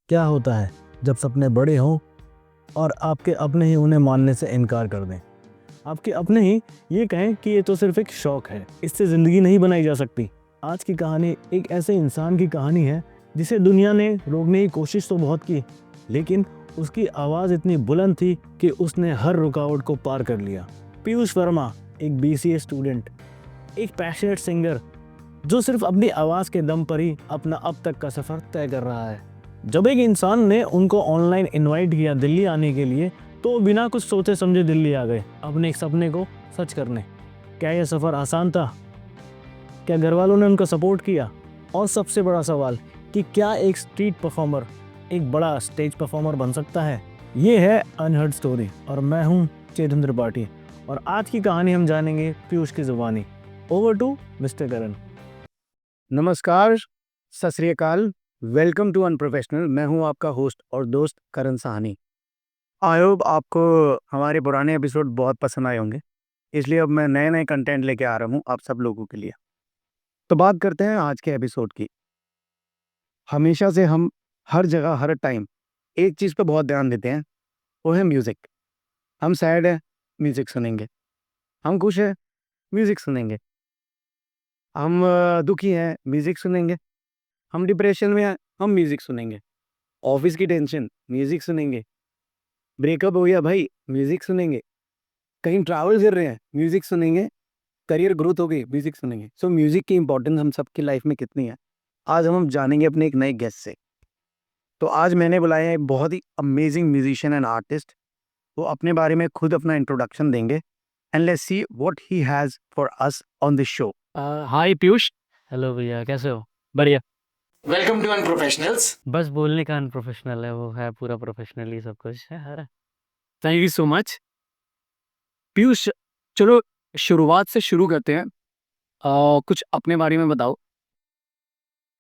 क्या होता है जब सपने बड़े हों और आपके अपने ही उन्हें मानने से इनकार कर दें। आपके अपने ही ये कहें कि ये तो सिर्फ एक शौक है, इससे ज़िंदगी नहीं बनाई जा सकती। आज की कहानी एक ऐसे इंसान की कहानी है जिसे दुनिया ने रोकने की कोशिश तो बहुत की, लेकिन उसकी आवाज़ इतनी बुलंद थी कि उसने हर रुकावट को पार कर लिया। पीयूष वर्मा, एक बीसीए स्टूडेंट, एक पैशनेट सिंगर जो सिर्फ अपनी आवाज़ के दम पर ही अपना अब तक का सफ़र तय कर रहा है। जब एक इंसान ने उनको ऑनलाइन इनवाइट किया दिल्ली आने के लिए, तो वो बिना कुछ सोचे समझे दिल्ली आ गए अपने एक सपने को सच करने। क्या यह सफ़र आसान था? क्या घर वालों ने उनको सपोर्ट किया? और सबसे बड़ा सवाल कि क्या एक स्ट्रीट परफॉर्मर एक बड़ा स्टेज परफॉर्मर बन सकता है? ये है अनहर्ड स्टोरी और मैं हूँ चेतन त्रिपाठी और आज की कहानी हम जानेंगे पीयूष की ज़ुबानी। ओवर टू मिस्टर करण। नमस्कार, सत श्री अकाल, वेलकम टू अनप्रोफेशनल। मैं हूं आपका होस्ट और दोस्त करण साहनी। आई होप आपको हमारे पुराने एपिसोड बहुत पसंद आए होंगे, इसलिए अब मैं नए नए कंटेंट लेके आ रहा हूं आप सब लोगों के लिए। तो बात करते हैं आज के एपिसोड की। हमेशा से हम हर जगह हर टाइम एक चीज़ पे बहुत ध्यान देते हैं, वो है म्यूज़िक। हम सैड है, म्यूज़िक सुनेंगे। हम खुश है, म्यूज़िक सुनेंगे। हम दुखी हैं, म्यूज़िक सुनेंगे। हम डिप्रेशन में हैं, हम म्यूज़िक सुनेंगे। ऑफिस की टेंशन, म्यूजिक सुनेंगे। ब्रेकअप हो गया भाई, म्यूजिक सुनेंगे। कहीं ट्रैवल कर रहे हैं, म्यूजिक सुनेंगे। करियर ग्रोथ हो गई, म्यूजिक सुनेंगे। सो म्यूजिक की इंपॉर्टेंस हम सबकी लाइफ में कितनी है, आज हम जानेंगे अपने एक नए गेस्ट से। तो आज मैंने बुलाया है एक बहुत ही अमेजिंग म्यूजिशियन एंड आर्टिस्ट। वो अपने बारे में खुद अपना इंट्रोडक्शन देंगे and let's see what he has for us on this show. Hi Piyush. Hello भैया, कैसे हो? बढ़िया। Welcome to unprofessionals. बस बोलने का अनप्रोफेशनल है, वो है पूरा प्रोफेशनल ही सब कुछ है। अरे thank you so much Piyush. चलो शुरुआत से शुरू करते हैं। कुछ अपने बारे में बताओ।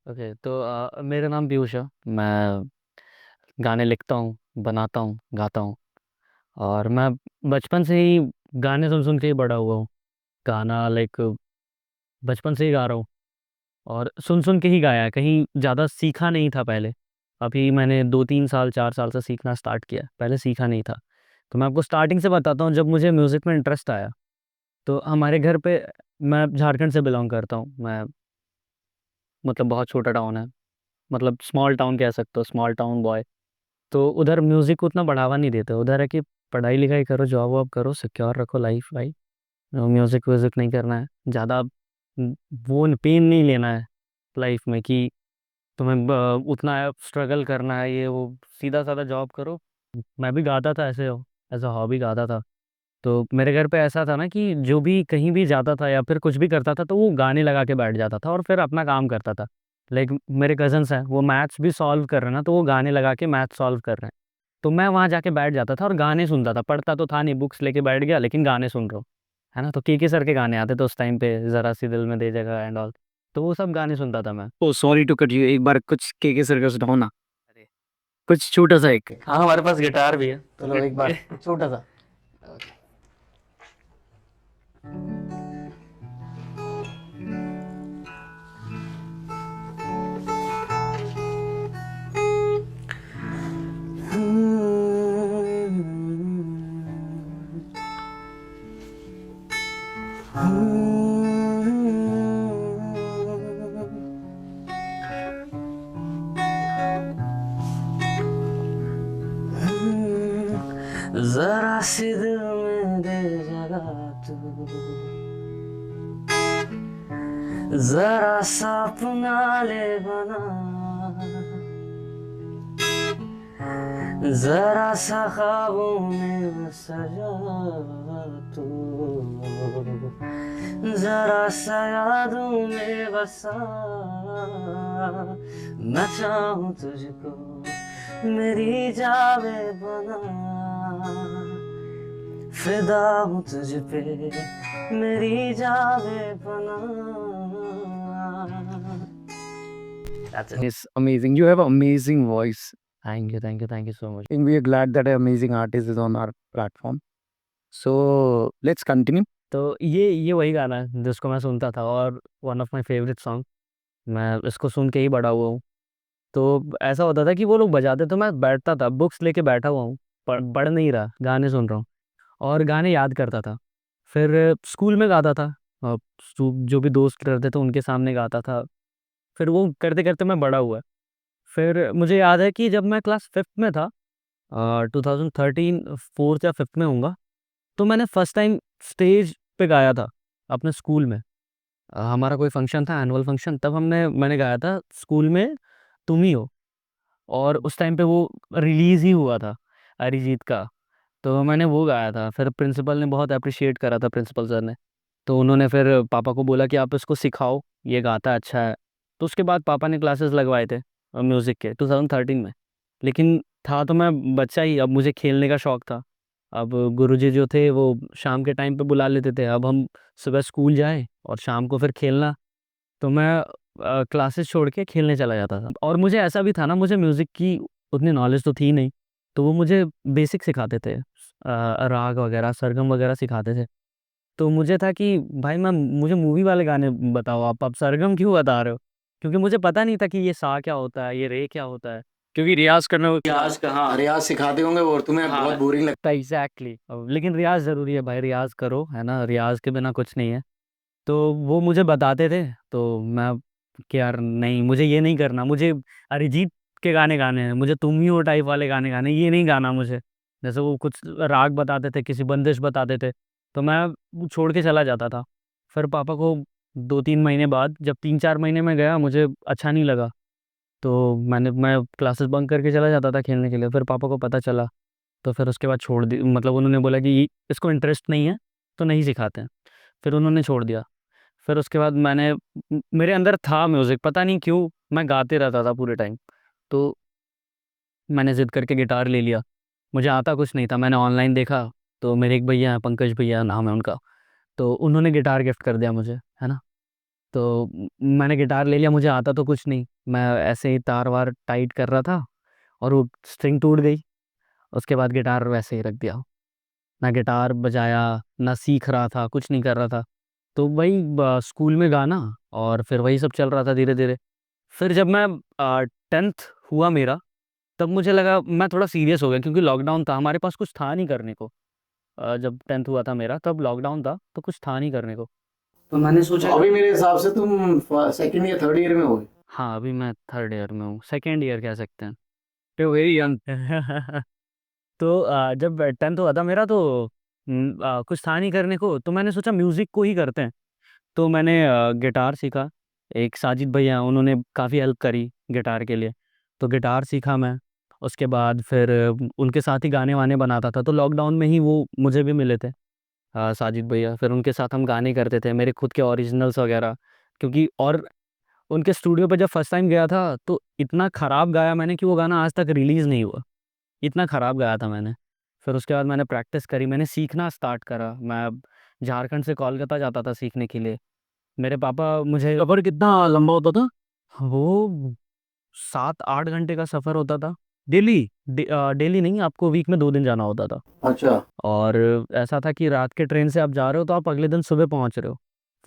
ओके, तो मेरा नाम पीयूष है। मैं गाने लिखता हूँ, बनाता हूँ, गाता हूँ। और मैं बचपन से ही गाने सुन सुन के ही बड़ा हुआ हूँ। गाना लाइक बचपन से ही गा रहा हूँ और सुन सुन के ही गाया है, कहीं ज़्यादा सीखा नहीं था पहले। अभी मैंने 2-3 साल 4 साल से सीखना स्टार्ट किया, पहले सीखा नहीं था। तो मैं आपको स्टार्टिंग से बताता हूँ, जब मुझे म्यूज़िक में इंटरेस्ट आया तो हमारे घर पे, मैं झारखंड से बिलोंग करता हूँ। मैं मतलब बहुत छोटा टाउन है, मतलब स्मॉल टाउन कह सकते हो, स्मॉल टाउन बॉय। तो उधर म्यूज़िक को उतना बढ़ावा नहीं देते। उधर है कि पढ़ाई लिखाई करो, जॉब वॉब करो, सिक्योर रखो लाइफ भाई। म्यूज़िक व्यूज़िक नहीं करना है ज़्यादा। वो पेन नहीं लेना है लाइफ में कि तुम्हें उतना स्ट्रगल करना है, ये वो। सीधा साधा जॉब करो। मैं भी गाता था ऐसे, एज अ हॉबी गाता था। तो मेरे घर पे ऐसा था ना कि जो भी कहीं भी जाता था या फिर कुछ भी करता था तो वो गाने लगा के बैठ जाता था और फिर अपना काम करता था। लाइक मेरे कजन्स हैं, वो मैथ्स भी सॉल्व कर रहे हैं ना, तो वो गाने लगा के मैथ्स सॉल्व कर रहे हैं। तो मैं वहाँ जाके बैठ जाता था और गाने सुनता था। पढ़ता तो था नहीं, बुक्स लेके बैठ गया, लेकिन गाने सुन रहा हूँ, है ना। तो के सर के गाने आते थे उस टाइम पे, ज़रा सी दिल में दे जगह एंड ऑल। तो वो सब गाने सुनता था मैं। ओ सॉरी टू कट यू, एक बार कुछ के सर्कस सुनाओ ना, कुछ छोटा सा एक। हाँ, हमारे पास गिटार भी है, चलो एक बार छोटा सा। जरा सी दिल में दे जगह तू, जरा सा अपना ले बना, जरा सा ख्वाबों में सजा तू, जरा सा यादों में बसा। मैं चाहूँ तुझको मेरी जावे बना, फिदा हूँ तुझ पे मेरी जावे बना। That's it. It's amazing. You have an amazing voice. Thank you, thank you, thank you so much. And we are glad that an amazing artist is on our platform. So let's continue. तो ये वही गाना है जिसको मैं सुनता था और one of my favourite song. मैं इसको सुन के ही बड़ा हुआ हूँ। तो ऐसा होता था कि वो लोग बजाते तो मैं बैठता था, बुक्स लेके बैठा हुआ हूँ, पढ़ नहीं रहा, गाने सुन रहा हूँ और गाने याद करता था। फिर स्कूल में गाता था, जो भी दोस्त रहते थे उनके सामने गाता था। फिर वो करते-करते मैं बड़ा हुआ। फिर मुझे याद है कि जब मैं क्लास 5th में था, 2013 4th या 5th में होऊँगा, तो मैंने फर्स्ट टाइम स्टेज पे गाया था अपने स्कूल में। हमारा कोई फंक्शन था, एनुअल फंक्शन, तब मैंने गाया था स्कूल में, तुम ही हो। और उस टाइम पे वो रिलीज़ ही हुआ था अरिजीत का, तो मैंने वो गाया था। फिर प्रिंसिपल ने बहुत एप्रिशिएट करा था, प्रिंसिपल सर ने। तो उन्होंने फिर पापा को बोला कि आप इसको सिखाओ, ये गाता अच्छा है। तो उसके बाद पापा ने क्लासेस लगवाए थे म्यूज़िक के 2013 में। लेकिन था तो मैं बच्चा ही, अब मुझे खेलने का शौक था। अब गुरुजी जो थे वो शाम के टाइम पे बुला लेते थे। अब हम सुबह स्कूल जाएँ और शाम को फिर खेलना, तो मैं क्लासेस छोड़ के खेलने चला जाता था। और मुझे ऐसा भी था ना, मुझे म्यूज़िक की उतनी नॉलेज तो थी नहीं, तो वो मुझे बेसिक सिखाते थे। राग वगैरह, सरगम वगैरह सिखाते थे। तो मुझे था कि भाई मुझे मूवी वाले गाने बताओ, आप सरगम क्यों बता रहे हो? क्योंकि मुझे पता नहीं था कि ये सा क्या होता है, ये रे क्या होता है? क्योंकि रियाज़ करने को रियाज़ का, हाँ, रियाज सिखाते होंगे और तुम्हें बहुत हाँ, बोरिंग लगता एग्ज़ैक्टली। लेकिन रियाज़ ज़रूरी है भाई, रियाज़ करो, है ना? रियाज़ के बिना कुछ नहीं है। तो वो मुझे बताते थे, तो मैं कि यार नहीं, मुझे ये नहीं करना, मुझे अरिजीत के गाने गाने हैं, मुझे तुम ही हो टाइप वाले गाने गाने हैं, ये नहीं गाना मुझे। जैसे वो कुछ राग बताते थे, किसी बंदिश बताते थे, तो मैं वो छोड़ के चला जाता था। फिर पापा को 2-3 महीने बाद, जब 3-4 महीने में गया, मुझे अच्छा नहीं लगा, तो मैं क्लासेस बंक करके चला जाता था खेलने के लिए। फिर पापा को पता चला, तो फिर उसके बाद छोड़ दी, मतलब उन्होंने बोला कि इसको इंटरेस्ट नहीं है, तो नहीं सिखाते हैं। फिर उन्होंने छोड़ दिया। फिर उसके बाद मेरे अंदर था म्यूज़िक, पता नहीं क्यों मैं गाते रहता था पूरे टाइम। तो मैंने ज़िद करके गिटार ले लिया। मुझे आता कुछ नहीं था, मैंने ऑनलाइन देखा, तो मेरे एक भैया हैं, पंकज भैया नाम है उनका, तो उन्होंने गिटार गिफ्ट कर दिया मुझे, है ना? तो मैंने गिटार ले लिया, मुझे आता तो कुछ नहीं। मैं ऐसे ही तार-वार टाइट कर रहा था और वो स्ट्रिंग टूट गई। उसके बाद गिटार वैसे ही रख दिया। ना गिटार बजाया, ना सीख रहा था, कुछ नहीं कर रहा था। तो वही स्कूल में गाना, और फिर वही सब चल रहा था धीरे-धीरे। फिर जब मैं 10th हुआ मेरा, तब मुझे लगा, मैं थोड़ा सीरियस हो गया क्योंकि लॉकडाउन था, हमारे पास कुछ था नहीं करने को। जब 10th हुआ था मेरा, तब लॉकडाउन था, तो कुछ था नहीं करने को। तो मैंने तो सोचा अभी मेरे हिसाब से तुम सेकंड या थर्ड ईयर में हो। हाँ, अभी मैं 3rd ईयर में हूँ, 2nd ईयर कह सकते हैं। तो वेरी यंग। तो जब 10th हुआ था मेरा, तो कुछ था नहीं करने को, तो मैंने सोचा म्यूज़िक को ही करते हैं। तो मैंने गिटार सीखा। एक साजिद भैया हैं, उन्होंने काफ़ी हेल्प करी गिटार के लिए। तो गिटार सीखा मैं। उसके बाद फिर उनके साथ ही गाने-वाने बनाता था। तो लॉकडाउन में ही वो मुझे भी मिले थे, साजिद भैया। फिर उनके साथ हम गाने करते थे, मेरे खुद के ओरिजिनल्स वगैरह। क्योंकि और उनके स्टूडियो पे जब फर्स्ट टाइम गया था, तो इतना ख़राब गाया मैंने कि वो गाना आज तक रिलीज़ नहीं हुआ। इतना ख़राब गाया था मैंने। फिर उसके बाद मैंने प्रैक्टिस करी, मैंने सीखना स्टार्ट करा। मैं झारखंड से कोलकाता जाता था सीखने के लिए। मेरे पापा मुझे सफ़र कितना लंबा होता था? वो 7-8 घंटे का सफ़र होता था। डेली डेली नहीं, आपको वीक में 2 दिन जाना होता था। अच्छा। और ऐसा था कि रात के ट्रेन से आप जा रहे हो, तो आप अगले दिन सुबह पहुँच रहे हो।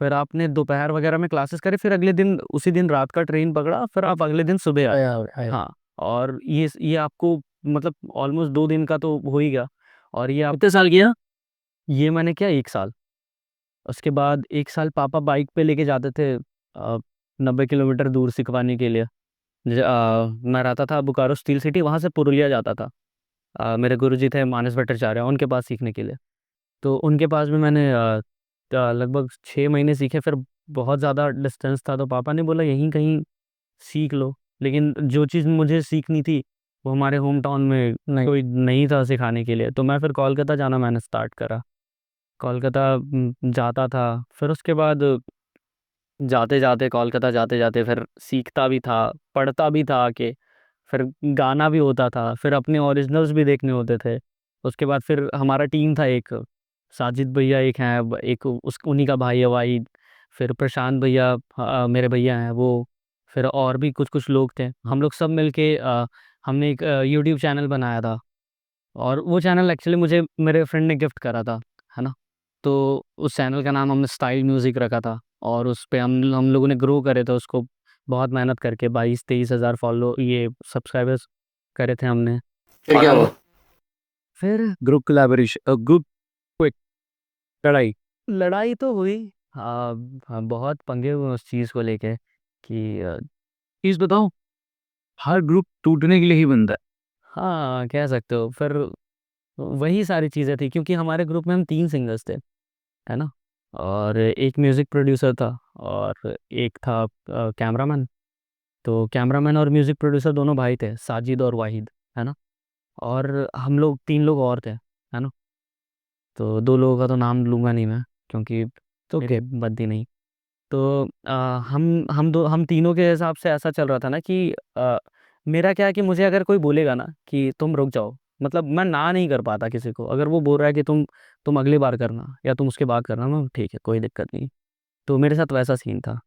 फिर आपने दोपहर वगैरह में क्लासेस करे, फिर अगले दिन उसी दिन रात का ट्रेन पकड़ा, फिर आप अगले दिन सुबह आए। आया आया। हाँ, और ये आपको मतलब ऑलमोस्ट 2 दिन का तो हो ही गया। और ये आप कितने साल किया? ये मैंने किया 1 साल। उसके बाद 1 साल पापा बाइक पे लेके जाते थे 90 किलोमीटर दूर सिखवाने के लिए। मैं रहता था बोकारो स्टील सिटी, वहाँ से पुरुलिया जाता था। मेरे गुरुजी थे मानस भट्टाचार्य, उनके पास सीखने के लिए। तो उनके पास भी मैंने लगभग 6 महीने सीखे। फिर बहुत ज़्यादा डिस्टेंस था, तो पापा ने बोला यहीं कहीं सीख लो। लेकिन जो चीज़ मुझे सीखनी थी, वो हमारे होम टाउन में कोई नहीं था सिखाने के लिए। तो मैं फिर कोलकाता जाना मैंने स्टार्ट करा। कोलकाता जाता था। फिर उसके बाद जाते-जाते कोलकाता जाते-जाते फिर सीखता भी था, पढ़ता भी था आके, फिर गाना भी होता था, फिर अपने ओरिजिनल्स भी देखने होते थे। उसके बाद फिर हमारा टीम था एक, साजिद भैया एक हैं, एक उन्हीं का भाई है वाहिद, फिर प्रशांत भैया, मेरे भैया हैं वो, फिर और भी कुछ-कुछ लोग थे। हम लोग सब मिलके हमने एक यूट्यूब चैनल बनाया था। और वो चैनल एक्चुअली मुझे मेरे फ्रेंड ने गिफ्ट करा था, है ना? तो उस चैनल का नाम हमने स्टाइल म्यूज़िक रखा था, और उस पे हम लोगों ने ग्रो करे थे उसको। बहुत मेहनत करके 22-23 हज़ार फॉलो ये सब्सक्राइबर्स करे थे हमने। फिर क्या हुआ? फिर ग्रुप कोलैबोरेशन, ग्रुप क्विक लड़ाई। लड़ाई तो हुई। हाँ, बहुत पंगे हुए उस चीज़ को लेके कि चीज बताओ, हर ग्रुप टूटने के लिए ही बनता है। हाँ, कह सकते हो। फिर वही सारी चीज़ें थी क्योंकि हमारे ग्रुप में हम 3 सिंगर्स थे, है ना? और एक म्यूज़िक प्रोड्यूसर था और एक था कैमरामैन। तो कैमरामैन और म्यूज़िक प्रोड्यूसर दोनों भाई थे, साजिद और वाहिद, है ना? और हम लोग 3 लोग और थे, है ना? तो 2 लोगों का तो नाम लूँगा नहीं मैं क्योंकि तो मेरी बनती नहीं। तो हम तीनों के हिसाब से ऐसा चल रहा था ना कि मेरा क्या है कि मुझे अगर कोई बोलेगा ना कि तुम रुक जाओ, मतलब मैं ना नहीं कर पाता किसी को। अगर वो बोल रहा है कि तुम अगली बार करना या तुम उसके बाद करना, मैं ठीक है, कोई दिक्कत नहीं। तो मेरे साथ वैसा सीन था।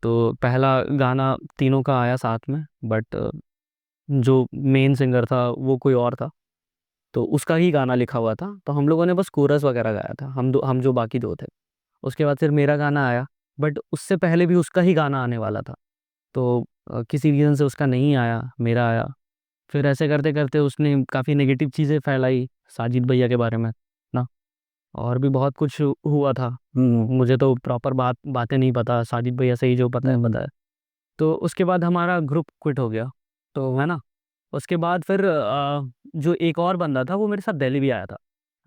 तो पहला गाना तीनों का आया साथ में, बट जो मेन सिंगर था वो कोई और था, तो उसका ही गाना लिखा हुआ था। तो हम लोगों ने बस कोरस वगैरह गाया था, हम जो बाकी दो थे। उसके बाद फिर मेरा गाना आया, बट उससे पहले भी उसका ही गाना आने वाला था। तो किसी रीज़न से उसका नहीं आया, मेरा आया। फिर ऐसे करते करते उसने काफ़ी नेगेटिव चीज़ें फैलाई साजिद भैया के बारे में ना। और भी बहुत कुछ हुआ था। मुझे तो प्रॉपर बातें नहीं पता, साजिद भैया से ही जो पता है पता है। तो उसके बाद हमारा ग्रुप क्विट हो गया, तो है ना। उसके बाद फिर जो एक और बंदा था वो मेरे साथ दिल्ली भी आया था,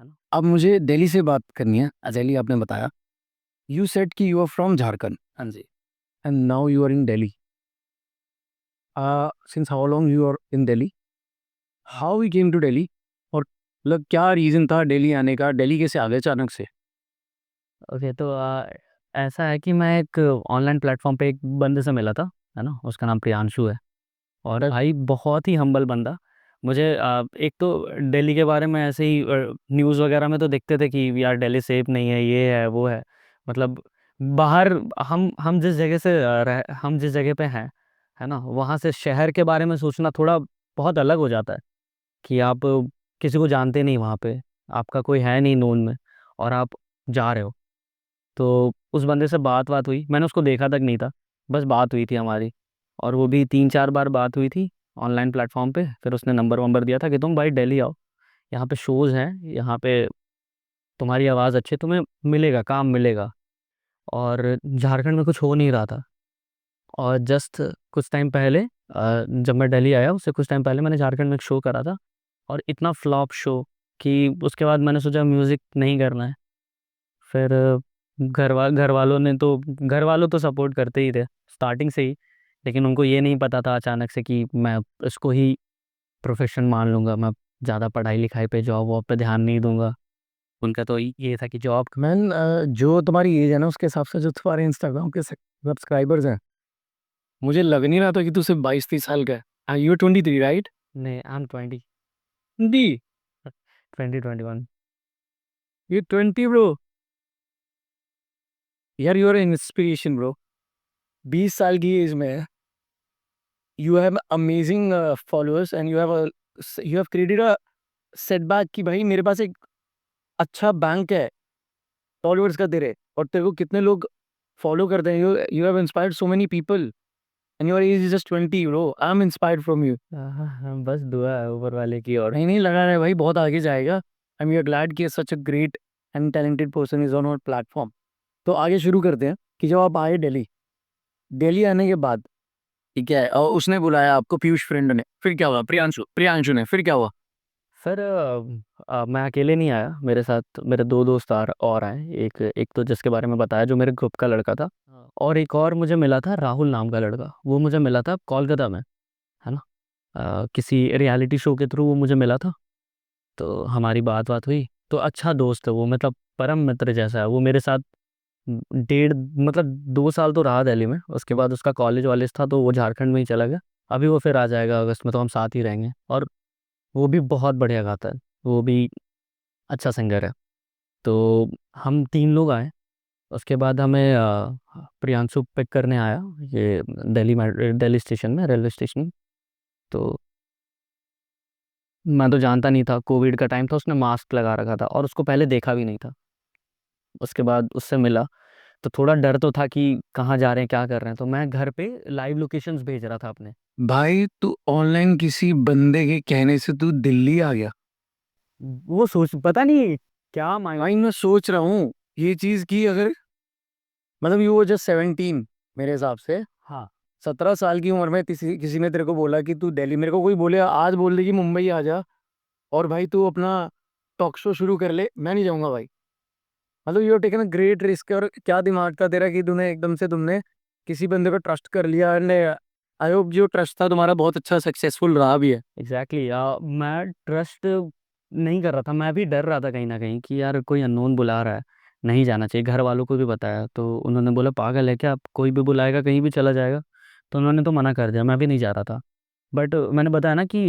है ना। अब मुझे दिल्ली से बात करनी है। दिल्ली आपने बताया, यू सेड कि यू आर फ्रॉम झारखंड हाँ जी। And now you are in Delhi. Since how long you are in Delhi, how you came to Delhi, और मतलब क्या रीज़न था दिल्ली आने का? दिल्ली कैसे आ गए अचानक से? ओके, तो ऐसा है कि मैं एक ऑनलाइन प्लेटफॉर्म पे एक बंदे से मिला था, है ना। उसका नाम प्रियांशु है। और भाई बहुत ही हम्बल बंदा। मुझे एक तो दिल्ली के बारे में ऐसे ही न्यूज़ वगैरह में तो देखते थे कि यार दिल्ली सेफ नहीं है, ये है वो है। मतलब बाहर हम जिस जगह से हम जिस जगह पे हैं, है ना, वहाँ से शहर के बारे में सोचना थोड़ा बहुत अलग हो जाता है कि आप किसी को जानते नहीं वहाँ पे, आपका कोई है नहीं नोन में, और आप जा रहे हो। तो उस बंदे से बात हुई, मैंने उसको देखा तक नहीं था, बस बात हुई थी हमारी। और वो भी 3-4 बार बात हुई थी ऑनलाइन प्लेटफॉर्म पे। फिर उसने नंबर वंबर दिया था कि तुम भाई दिल्ली आओ, यहाँ पे शोज़ हैं, यहाँ पे तुम्हारी आवाज़ अच्छी है, तुम्हें मिलेगा, काम मिलेगा। और झारखंड में कुछ हो नहीं रहा था। और जस्ट कुछ टाइम पहले जब मैं दिल्ली आया, उससे कुछ टाइम पहले मैंने झारखंड में एक शो करा था, और इतना फ्लॉप शो कि उसके बाद मैंने सोचा म्यूज़िक नहीं करना है। फिर घर वालों तो सपोर्ट करते ही थे स्टार्टिंग से ही, लेकिन उनको ये नहीं पता था अचानक से कि मैं इसको ही प्रोफेशन मान लूँगा, मैं ज़्यादा पढ़ाई लिखाई पे, जॉब वॉब पे ध्यान नहीं दूंगा। उनका तो ये था कि जॉब। मैन, जो तुम्हारी एज है ना उसके हिसाब से जो तुम्हारे इंस्टाग्राम के सब्सक्राइबर्स हैं, मुझे लग नहीं रहा था कि तू सिर्फ 22-23 साल का है। You 23, right? नहीं, आई एम 20। दी 2021। You 20 bro. यार यू आर इंस्पिरेशन ब्रो। 20 साल की एज में you have amazing followers and you have created a setback कि भाई मेरे पास एक अच्छा बैंक है फॉलोअर्स का तेरे, और तेरे को कितने लोग फॉलो करते हैं। You you have inspired so many people and your age is just 20 bro. I am inspired from you. बस दुआ है ऊपर वाले की। और नहीं नहीं, लगा रहा है भाई, बहुत आगे जाएगा। आई एम यूर ग्लैड कि such a great and talented person is on our platform. तो आगे शुरू करते हैं कि जब आप आए दिल्ली, दिल्ली आने के बाद, ठीक है, और उसने बुलाया आपको, पीयूष फ्रेंड ने, फिर क्या हुआ? प्रियांशु ने, फिर क्या हुआ? फिर मैं अकेले नहीं आया, मेरे साथ मेरे 2 दोस्त और आए। एक एक तो जिसके बारे में बताया, जो मेरे ग्रुप का लड़का था। हाँ। और एक और मुझे मिला था, राहुल नाम का लड़का। वो मुझे मिला था कोलकाता में, है ना। किसी रियलिटी शो के थ्रू वो मुझे मिला था। तो हमारी बात हुई। तो अच्छा दोस्त है वो, मतलब परम मित्र जैसा है वो मेरे साथ। डेढ़ मतलब 2 साल तो रहा दिल्ली में। उसके बाद उसका कॉलेज वॉलेज था तो वो झारखंड में ही चला गया। अभी वो फिर आ जाएगा अगस्त में, तो हम साथ ही रहेंगे। और वो भी बहुत बढ़िया गाता है, वो भी अच्छा सिंगर है। तो हम 3 लोग आए। उसके बाद हमें प्रियांशु पिक करने आया, ये दिल्ली स्टेशन में, रेलवे स्टेशन। तो मैं तो जानता नहीं था, कोविड का टाइम था, उसने मास्क लगा रखा था और उसको पहले देखा भी नहीं था। उसके बाद उससे मिला, तो थोड़ा डर तो था कि कहाँ जा रहे हैं, क्या कर रहे हैं। तो मैं घर पे लाइव लोकेशंस भेज रहा था अपने। भाई तू ऑनलाइन किसी बंदे के कहने से तू दिल्ली आ गया? वो सोच पता नहीं क्या माइंड। भाई मैं सोच रहा हूँ ये चीज की, अगर मतलब यू वो जस्ट 17 मेरे हिसाब से, हाँ 17 साल की उम्र में किसी किसी ने तेरे को बोला कि तू दिल्ली, मेरे को कोई बोले आज बोल दे कि मुंबई आ जा और भाई तू अपना टॉक शो शुरू कर ले, मैं नहीं जाऊंगा भाई। मतलब you taken a great risk. और क्या दिमाग था तेरा कि तूने एकदम से तुमने किसी बंदे को ट्रस्ट कर लिया, एंड आई होप जो ट्रस्ट था तुम्हारा बहुत अच्छा सक्सेसफुल रहा भी है। एग्जैक्टली मैं ट्रस्ट नहीं कर रहा था, मैं भी डर रहा था कहीं ना कहीं कि यार कोई अननोन बुला रहा है, नहीं जाना चाहिए। घर वालों को भी बताया तो उन्होंने बोला पागल है क्या, आप कोई भी बुलाएगा कहीं भी चला जाएगा। तो उन्होंने तो मना कर दिया, मैं भी नहीं जा रहा था। बट मैंने बताया ना कि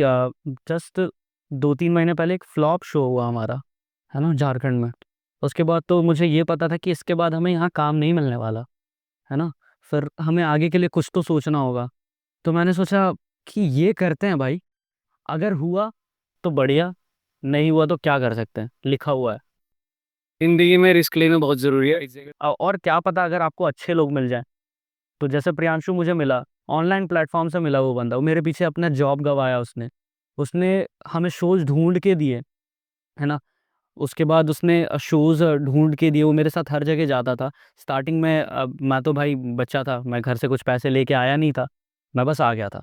जस्ट 2-3 महीने पहले एक फ्लॉप शो हुआ हमारा, है ना, झारखंड में। उसके बाद तो मुझे ये पता था कि इसके बाद हमें यहाँ काम नहीं मिलने वाला, है ना। फिर हमें आगे के लिए कुछ तो सोचना होगा। तो मैंने सोचा कि ये करते हैं भाई, अगर हुआ तो बढ़िया, नहीं हुआ तो क्या कर सकते हैं, लिखा हुआ है। जिंदगी में रिस्क लेना बहुत जरूरी है। और क्या पता अगर आपको अच्छे लोग मिल जाएं। तो जैसे प्रियांशु मुझे मिला, ऑनलाइन प्लेटफॉर्म से मिला। वो बंदा, वो मेरे पीछे अपना जॉब गवाया उसने। उसने हमें शोज ढूंढ के दिए, है ना। उसके बाद उसने शोज ढूंढ के दिए, वो मेरे साथ हर जगह जाता था। स्टार्टिंग में मैं तो भाई बच्चा था, मैं घर से कुछ पैसे लेके आया नहीं था, मैं बस आ गया था।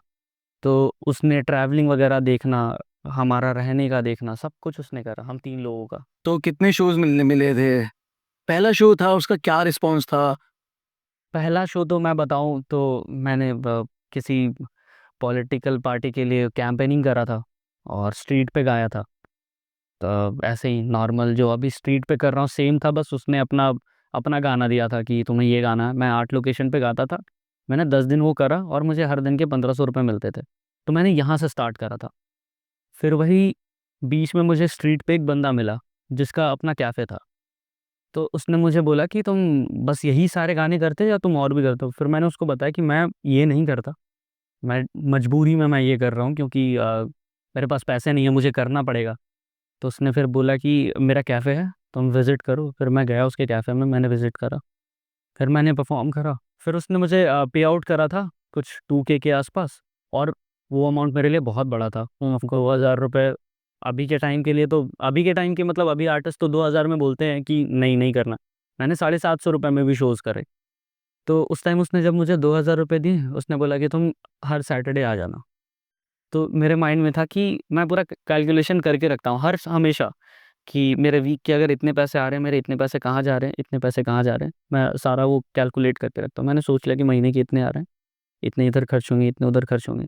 तो उसने ट्रैवलिंग वगैरह देखना, हमारा रहने का देखना, सब कुछ उसने करा, हम 3 लोगों का। तो कितने शोज मिलने मिले थे? पहला शो था उसका, क्या रिस्पॉन्स था? पहला शो तो मैं बताऊं तो मैंने किसी पॉलिटिकल पार्टी के लिए कैंपेनिंग करा था और स्ट्रीट पे गाया था। तो ऐसे ही नॉर्मल जो अभी स्ट्रीट पे कर रहा हूँ सेम था, बस उसने अपना अपना गाना दिया था कि तुम्हें ये गाना है। मैं 8 लोकेशन पे गाता था। मैंने 10 दिन वो करा और मुझे हर दिन के 1500 रुपये मिलते थे। तो मैंने यहाँ से स्टार्ट करा था। फिर वही बीच में मुझे स्ट्रीट पे एक बंदा मिला जिसका अपना कैफ़े था। तो उसने मुझे बोला कि तुम बस यही सारे गाने करते हो या तुम और भी करते हो। फिर मैंने उसको बताया कि मैं ये नहीं करता, मैं मजबूरी में मैं ये कर रहा हूँ क्योंकि मेरे पास पैसे नहीं है, मुझे करना पड़ेगा। तो उसने फिर बोला कि मेरा कैफ़े है, तुम विज़िट करो। फिर मैं गया उसके कैफ़े में, मैंने विज़िट करा, फिर मैंने परफॉर्म करा। फिर उसने मुझे पे आउट करा था कुछ 2K के आसपास। और वो अमाउंट मेरे लिए बहुत बड़ा था। आपको 2,000 रुपये अभी के टाइम के लिए, तो अभी के टाइम के मतलब अभी आर्टिस्ट तो 2,000 में बोलते हैं कि नहीं नहीं करना। मैंने 750 रुपये में भी शोज़ करे। तो उस टाइम उसने जब मुझे 2,000 रुपये दिए, उसने बोला कि तुम हर सैटरडे आ जाना। तो मेरे माइंड में था कि मैं पूरा कैलकुलेशन करके रखता हूँ हर हमेशा कि मेरे वीक के अगर इतने पैसे आ रहे हैं, मेरे इतने पैसे कहाँ जा रहे हैं, इतने पैसे कहाँ जा रहे हैं, मैं सारा वो कैलकुलेट करके रखता हूँ। मैंने सोच लिया कि महीने के इतने आ रहे हैं, इतने इधर खर्च होंगे, इतने उधर खर्च होंगे।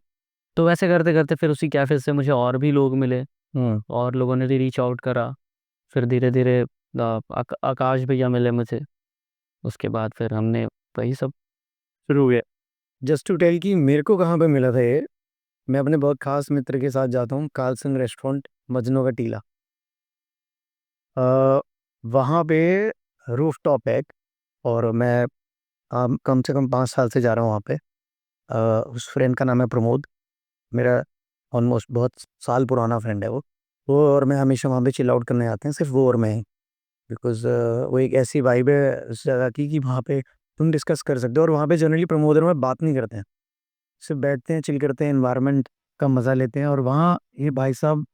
तो वैसे करते करते फिर उसी कैफ़े से मुझे और भी लोग मिले, और लोगों ने भी रीच आउट करा। फिर धीरे धीरे आकाश भैया मिले मुझे। उसके बाद फिर हमने वही सब शुरू हुए। जस्ट टू टेल कि मेरे को कहाँ पे मिला था ये, मैं अपने बहुत खास मित्र के साथ जाता हूँ, कार्लसन रेस्टोरेंट, मजनू का टीला। वहाँ पे रूफ टॉप है, और मैं कम से कम 5 साल से जा रहा हूँ वहाँ पे। उस फ्रेंड का नाम है प्रमोद, मेरा ऑलमोस्ट बहुत साल पुराना फ्रेंड है वो और मैं हमेशा वहाँ पे चिल आउट करने आते हैं, सिर्फ वो और मैं ही। बिकॉज वो एक ऐसी वाइब है उस जगह की कि वहाँ पे तुम डिस्कस कर सकते हो, और वहाँ पे जनरली प्रमोद और मैं बात नहीं करते हैं, सिर्फ बैठते हैं, चिल करते हैं, इन्वायरमेंट का मज़ा लेते हैं। और वहाँ ये भाई साहब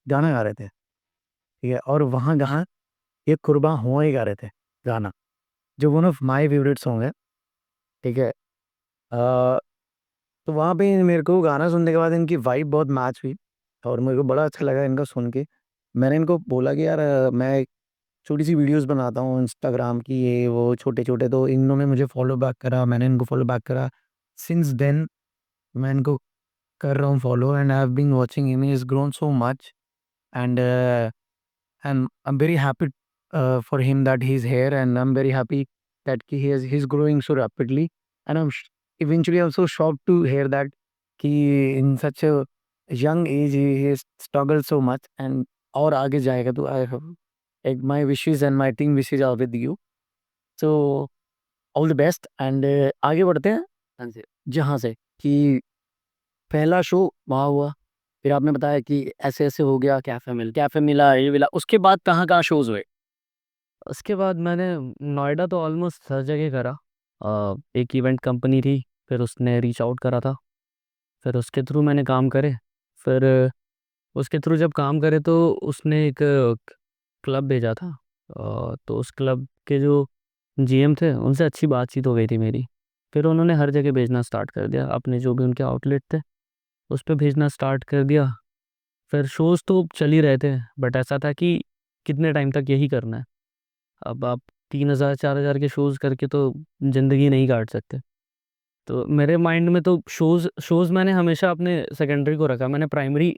गाना गा रहे थे, ठीक है, और वहाँ गाना ये कुर्बा हुआ ही गा रहे थे गाना, जो one of my favourite song है, ठीक है। तो वहाँ पे मेरे को गाना सुनने के बाद इनकी वाइब बहुत मैच हुई, और मेरे को बड़ा अच्छा लगा इनका सुन के। मैंने इनको बोला कि यार मैं छोटी सी वीडियोस बनाता हूँ इंस्टाग्राम की, ये वो छोटे छोटे, तो इन्होंने मुझे फॉलो बैक करा, मैंने इनको फॉलो बैक करा। सिंस देन मैं इनको कर रहा हूँ follow, and I have been watching him, he is grown so much, एंड I'm very happy for him that he's here, and I'm very happy that he's growing so rapidly. And eventually also shocked to hear that कि in such a young age he has struggled so much, and और आगे जाएगा। तो I have like my wishes and my team wishes are with you. So all the best, and आगे बढ़ते हैं। हाँ जी। जहाँ से कि पहला शो वहाँ हुआ, फिर आपने बताया कि ऐसे ऐसे हो गया, कैफे मिला, ये मिला, उसके बाद कहाँ कहाँ शोज हुए? उसके बाद मैंने नोएडा तो ऑलमोस्ट हर जगह करा। एक इवेंट कंपनी थी, फिर उसने रीच आउट करा था, फिर उसके थ्रू मैंने काम करे। फिर उसके थ्रू जब काम करे तो उसने एक क्लब भेजा था। तो उस क्लब के जो जीएम थे उनसे अच्छी बातचीत हो गई थी मेरी। फिर उन्होंने हर जगह भेजना स्टार्ट कर दिया, अपने जो भी उनके आउटलेट थे उस पे भेजना स्टार्ट कर दिया। फिर शोज़ तो चल ही रहे थे, बट ऐसा था कि कितने टाइम तक यही करना है। अब आप 3,000 4,000 के शोज़ करके तो ज़िंदगी नहीं काट सकते। तो मेरे माइंड में तो शोज़ मैंने हमेशा अपने सेकेंडरी को रखा, मैंने प्राइमरी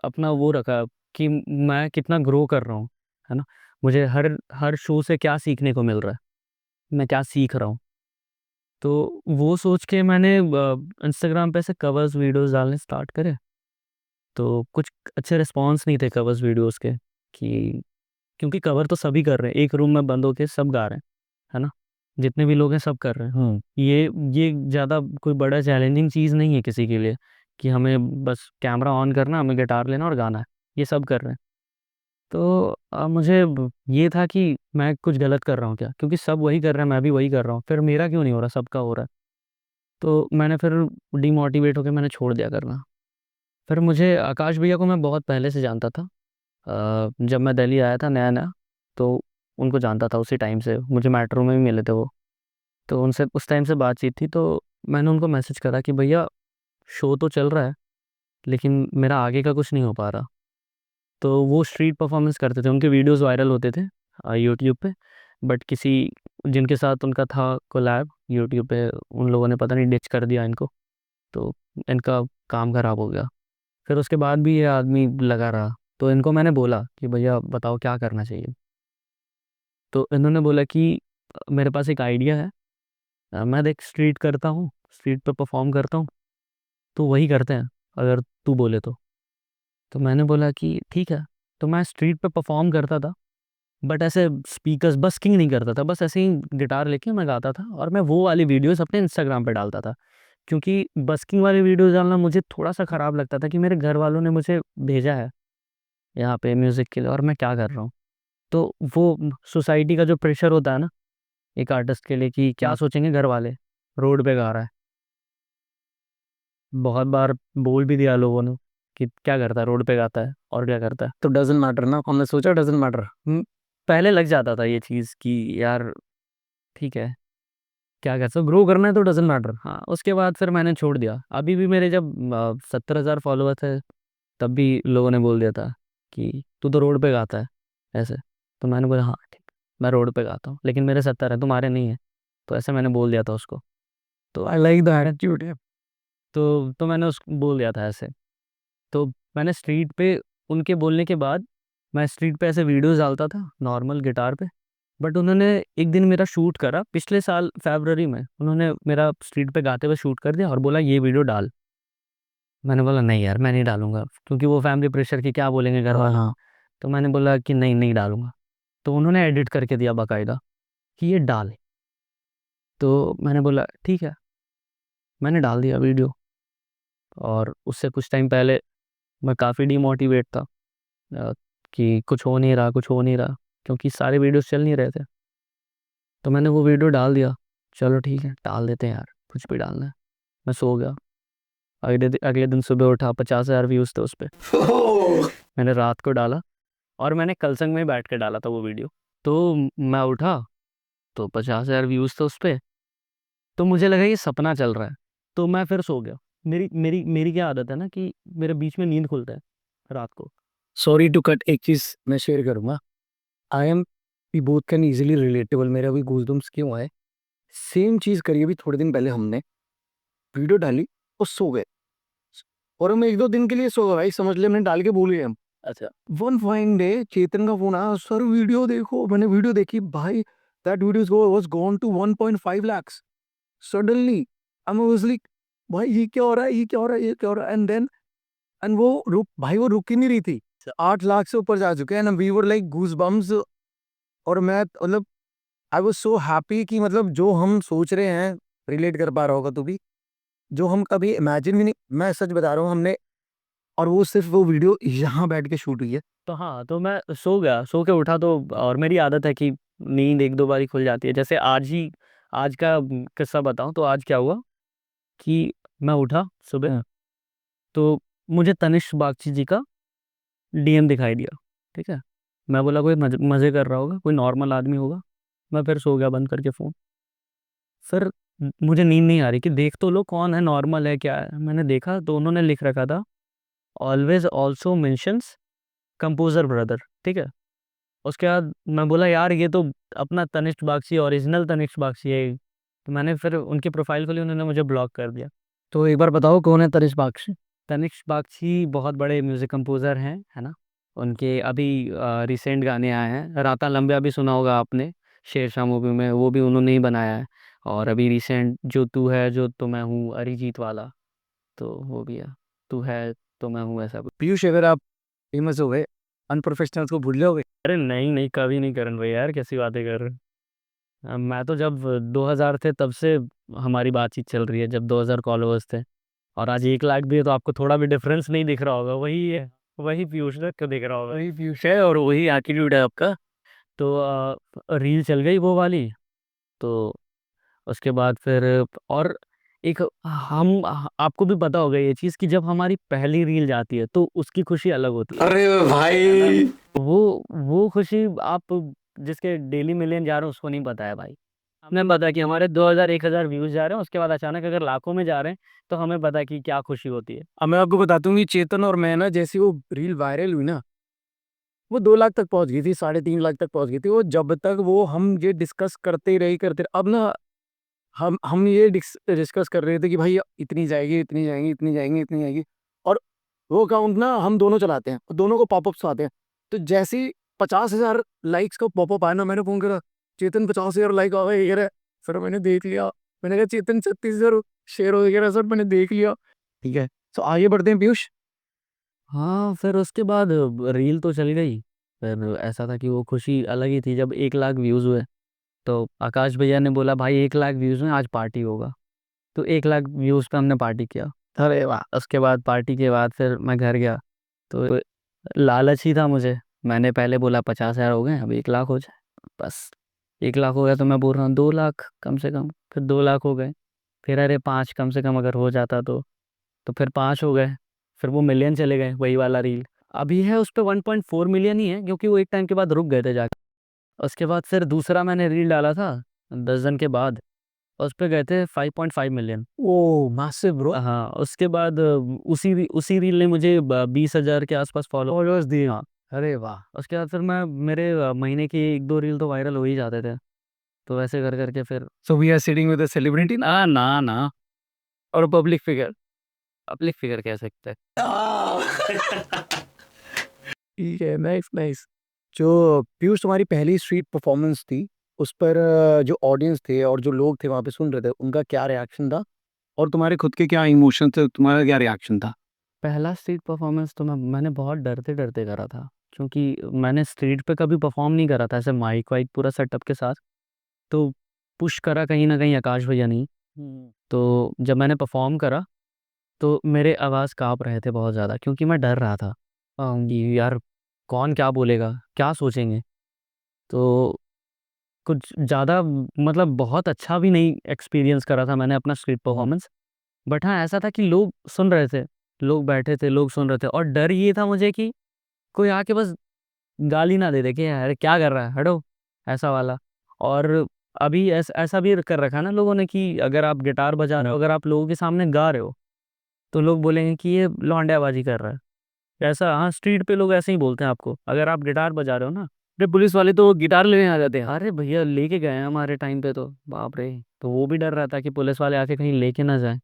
अपना वो रखा कि मैं कितना ग्रो कर रहा हूँ, है ना? मुझे हर हर शो से क्या सीखने को मिल रहा है, मैं क्या सीख रहा हूँ। तो वो सोच के मैंने इंस्टाग्राम पे ऐसे कवर्स वीडियोज़ डालने स्टार्ट करे। तो कुछ अच्छे रिस्पॉन्स नहीं थे कवर्स वीडियोज़ के, कि क्योंकि कवर तो सभी कर रहे हैं, एक रूम में बंद होके सब गा रहे हैं, है ना? जितने भी लोग हैं सब कर रहे हैं। ये ज़्यादा कोई बड़ा चैलेंजिंग चीज़ नहीं है किसी के लिए, कि हमें बस कैमरा ऑन करना, हमें गिटार लेना और गाना है, ये सब कर रहे हैं। तो मुझे ये था कि मैं कुछ गलत कर रहा हूँ क्या? क्योंकि सब वही कर रहे हैं, मैं भी वही कर रहा हूँ, फिर मेरा क्यों नहीं हो रहा, सबका हो रहा है। तो मैंने फिर डिमोटिवेट होके मैंने छोड़ दिया करना। फिर मुझे आकाश भैया को मैं बहुत पहले से जानता था। जब मैं दिल्ली आया था नया-नया, तो उनको जानता था उसी टाइम से, मुझे मेट्रो में भी मिले थे वो। तो उनसे उस टाइम से बातचीत थी, तो मैंने उनको मैसेज करा कि भैया शो तो चल रहा है, लेकिन मेरा आगे का कुछ नहीं हो पा रहा। तो वो स्ट्रीट परफॉर्मेंस करते थे, उनके वीडियोज़ वायरल होते थे यूट्यूब पे, बट किसी जिनके साथ उनका था कोलैब यूट्यूब पे, उन लोगों ने पता नहीं डिच कर दिया इनको, तो इनका काम खराब हो गया। फिर उसके बाद भी ये आदमी लगा रहा, तो इनको मैंने बोला कि भैया बताओ क्या करना चाहिए? तो इन्होंने बोला कि मेरे पास एक आइडिया है। मैं देख स्ट्रीट करता हूँ, स्ट्रीट पे परफॉर्म करता हूँ, तो वही करते हैं अगर तू बोले तो। तो मैंने बोला कि ठीक है। तो मैं स्ट्रीट पे परफॉर्म करता था, बट ऐसे स्पीकर्स बस्किंग नहीं करता था, बस ऐसे ही गिटार लेके मैं गाता था, और मैं वो वाली वीडियोस अपने इंस्टाग्राम पे डालता था। क्योंकि बस्किंग वाली वीडियोस डालना मुझे थोड़ा-सा ख़राब लगता था कि मेरे घर वालों ने मुझे भेजा है यहाँ पे म्यूज़िक के लिए, और मैं क्या कर रहा हूँ? तो वो सोसाइटी का जो प्रेशर होता है ना, एक आर्टिस्ट के लिए, कि क्या सोचेंगे घर वाले, रोड पे गा रहा है। बहुत बार बोल भी दिया लोगों ने कि क्या करता है, रोड पे गाता है और क्या करता है। तो डज़न्ट मैटर ना, हमने सोचा डज़न्ट मैटर। पहले लग जाता था ये चीज़ कि यार ठीक है, क्या कर सकते, ग्रो करना है तो डज़न्ट मैटर। हाँ, उसके बाद फिर मैंने छोड़ दिया। अभी भी मेरे जब 70,000 फॉलोवर थे, तब भी लोगों ने बोल दिया था कि तू तो रोड पे गाता है, ऐसे। तो मैंने बोला हाँ ठीक, मैं रोड पे गाता हूँ, लेकिन मेरे 70 है, तुम्हारे नहीं है। तो ऐसे मैंने बोल दिया था उसको। तो आई लाइक द एटीट्यूड। तो मैंने उसको बोल दिया था ऐसे। तो मैंने स्ट्रीट पे उनके बोलने के बाद, मैं स्ट्रीट पे ऐसे वीडियोज़ डालता था नॉर्मल गिटार पे। बट उन्होंने एक दिन मेरा शूट करा पिछले साल फ़रवरी में, उन्होंने मेरा स्ट्रीट पे गाते हुए शूट कर दिया और बोला ये वीडियो डाल। मैंने बोला नहीं यार, मैं नहीं डालूँगा, क्योंकि वो फैमिली प्रेशर कि क्या बोलेंगे घर वाले। हाँ। तो मैंने बोला कि नहीं, नहीं डालूँगा। तो उन्होंने एडिट करके दिया बाकायदा कि ये डाल। तो मैंने बोला ठीक है, मैंने डाल दिया वीडियो। और उससे कुछ टाइम पहले मैं काफ़ी डिमोटिवेट था, अ, कि कुछ हो नहीं रहा, कुछ हो नहीं रहा, क्योंकि सारे वीडियोज़ चल नहीं रहे थे। तो मैंने वो वीडियो डाल दिया, चलो ठीक है, डाल देते हैं यार, कुछ भी डालना है। मैं सो गया। अगले दिन सुबह उठा, 50,000 व्यूज़ थे उस पे। मैंने रात को डाला, और मैंने कलसंग में बैठ के डाला था वो वीडियो। तो मैं उठा, तो 50,000 व्यूज़ थे उस पे। तो मुझे लगा ये सपना चल रहा है, तो मैं फिर सो गया। मेरी मेरी मेरी क्या आदत है ना कि मेरे बीच में नींद खुलता है रात को। सॉरी टू कट, एक चीज़ मैं शेयर करूँगा। I am we both can easily relatable, मेरा भी गूज़बम्प्स क्यों आए। सेम चीज़ करी अभी थोड़े दिन पहले हमने, वीडियो डाली और सो गए। और हम 1-2 दिन के लिए सो गए भाई, समझ ले हमने डाल के भूल गए हम। अच्छा। वन फाइन डे चेतन का फ़ोन आया, "सर वीडियो देखो।" मैंने वीडियो देखी भाई, that video was gone to 1.5 lakhs suddenly. I was like भाई ये क्या हो रहा है? ये क्या हो रहा है? ये क्या हो रहा है? एंड वो रुक ही नहीं रही थी। 8 लाख से ऊपर जा चुके हैं and we were like goosebumps. और मैं मतलब आई वाज़ सो हैप्पी कि मतलब जो हम सोच रहे हैं, रिलेट कर पा रहा होगा तू भी, जो हम कभी इमेजिन भी नहीं, मैं सच बता रहा हूँ हमने, और वो सिर्फ़ वो वीडियो यहाँ बैठ के शूट हुई है। तो हाँ, तो मैं सो गया, सो के उठा तो, और मेरी आदत है कि नींद 1-2 बार ही खुल जाती है। जैसे आज का किस्सा बताऊँ तो आज क्या हुआ कि मैं उठा सुबह, तो मुझे तनिष्क बागची जी का डीएम दिखाई दिया, ठीक है? मैं बोला कोई मज़े कर रहा होगा, कोई नॉर्मल आदमी होगा। मैं फिर सो गया बंद करके फ़ोन। फिर मुझे नींद नहीं आ रही कि देख तो लो कौन है, नॉर्मल है, क्या है? मैंने देखा तो उन्होंने लिख रखा था, always also mentions composer brother, ठीक है? उसके बाद मैं बोला यार ये तो अपना तनिष्क बागची, ओरिजिनल तनिष्क बागची है ये। तो मैंने फिर उनकी प्रोफ़ाइल खोली, उन्होंने मुझे ब्लॉक कर दिया। तो एक बार बताओ कौन है तनिष्क बागची? तनिष्क बागची बहुत बड़े म्यूज़िक कंपोज़र हैं, है ना? उनके अभी रिसेंट गाने आए हैं, राता लंबिया भी सुना होगा आपने, शेरशाह मूवी में, वो भी उन्होंने ही बनाया है। और अभी रिसेंट जो तू है जो तो मैं हूँ, अरिजीत वाला, तो वो भी है, तू है तो मैं हूँ, ऐसा कुछ। पीयूष, अगर आप फेमस हो गए, अनप्रोफेशनल्स को भूल जाओगे? अरे नहीं, नहीं, कभी नहीं करण भाई यार, कैसी बातें कर रहे हो? मैं तो जब 2000 थे तब से हमारी बातचीत चल रही है, जब 2000 फॉलोअर्स थे, और आज 1 लाख भी है, तो आपको थोड़ा भी डिफरेंस नहीं दिख रहा होगा। वही है, वही पीयूष है, क्यों दिख रहा होगा? वही पीयूष है और वही एटीट्यूड है आपका। तो रील चल गई वो वाली, तो उसके बाद फिर और एक आपको भी पता होगा ये चीज़ कि जब हमारी पहली रील जाती है तो उसकी खुशी अलग होती है। अरे है ना? भाई, वो खुशी आप जिसके डेली मिलियन जा रहे हैं उसको नहीं पता है भाई। हमें पता है कि हमारे 2000 1000 व्यूज़ जा रहे हैं, उसके बाद अचानक अगर लाखों में जा रहे हैं, तो हमें पता है कि क्या खुशी होती है। अब मैं आपको बताता हूँ कि चेतन और मैं ना, जैसी वो रील वायरल हुई ना, वो 2 लाख तक पहुंच गई थी, 3.5 लाख तक पहुंच गई थी। वो जब तक वो हम ये डिस्कस करते रहे, अब ना हम ये डिस्कस कर रहे थे कि भाई इतनी जाएगी, इतनी जाएंगी, इतनी जाएंगी, इतनी जाएगी। और वो अकाउंट ना हम दोनों चलाते हैं, और दोनों को पॉपअप्स आते हैं। तो जैसे ही 50,000 लाइक्स का पॉपअप आया ना, मैंने फोन करा, चेतन 50,000 लाइक आ गए, ये रहे। फिर मैंने देख लिया, मैंने कहा चेतन 36,000 शेयर हो गया सर, मैंने देख लिया। ठीक है, तो आगे बढ़ते हैं पीयूष। हाँ, फिर उसके बाद रील तो चल गई। फिर ऐसा था कि वो खुशी अलग ही थी जब 1 लाख व्यूज़ हुए। तो आकाश भैया ने बोला भाई 1 लाख व्यूज़ में आज पार्टी होगा। तो 1 लाख व्यूज़ पे हमने पार्टी किया। अरे वाह। उसके बाद पार्टी के बाद फिर मैं घर गया, तो लालच ही था मुझे। मैंने पहले बोला 50,000 हो गए, अब 1 लाख हो जाए। बस 1 लाख हो गया तो मैं बोल रहा हूँ 2 लाख कम से कम, फिर 2 लाख हो गए। फिर अरे 5 कम से कम अगर हो जाता तो फिर 5 हो गए। फिर वो मिलियन चले गए, वही वाला रील। अभी है उस पे 1.4 मिलियन ही है, क्योंकि वो एक टाइम के बाद रुक गए थे जाके। उसके बाद फिर दूसरा मैंने रील डाला था 10 दिन के बाद, उस पे गए थे 5.5 मिलियन। ओ मैसिव ब्रो। हाँ, उसके बाद उसी रील ने मुझे 20,000 के आसपास फॉलोअर्स दिए। हाँ, अरे वाह। उसके बाद फिर मेरे महीने की 1-2 रील तो वायरल हो ही जाते थे। तो वैसे कर करके फिर so we are sitting with a celebrity ना, ना ना, और पब्लिक फिगर। पब्लिक फिगर कह सकते हैं। ठीक है, नाइस नाइस। जो पीयूष, तुम्हारी पहली स्ट्रीट परफॉर्मेंस थी, उस पर जो ऑडियंस थे और जो लोग थे वहाँ पे सुन रहे थे, उनका क्या रिएक्शन था? और तुम्हारे खुद के क्या इमोशन थे, तुम्हारा क्या रिएक्शन था? पहला स्ट्रीट परफॉर्मेंस तो मैंने बहुत डरते डरते करा था, क्योंकि मैंने स्ट्रीट पे कभी परफॉर्म नहीं करा था ऐसे माइक वाइक पूरा सेटअप के साथ। तो पुश करा कहीं ना कहीं आकाश भैया नहीं। तो जब मैंने परफॉर्म करा तो मेरे आवाज़ काँप रहे थे बहुत ज़्यादा, क्योंकि मैं डर रहा था कि यार कौन क्या बोलेगा, क्या सोचेंगे। तो कुछ ज़्यादा मतलब बहुत अच्छा भी नहीं एक्सपीरियंस करा था मैंने अपना स्ट्रीट परफॉर्मेंस। बट हाँ, ऐसा था कि लोग सुन रहे थे, लोग बैठे थे, लोग सुन रहे थे, और डर ये था मुझे कि कोई आके बस गाली ना दे दे कि अरे क्या कर रहा है, हटो, ऐसा वाला। और अभी ऐसा भी कर रखा है ना लोगों ने कि अगर आप गिटार बजा रहे हो, अगर आप लोगों के सामने गा रहे हो, तो लोग बोलेंगे कि ये लौंडियाबाजी कर रहा है। ऐसा, हाँ, स्ट्रीट पे लोग ऐसे ही बोलते हैं आपको, अगर आप गिटार बजा रहे हो ना। अरे पुलिस वाले तो गिटार लेने आ जाते हैं। अरे भैया लेके गए हैं हमारे टाइम पे, तो बाप रे। तो वो भी डर रहा था कि पुलिस वाले आके कहीं लेके ना जाए।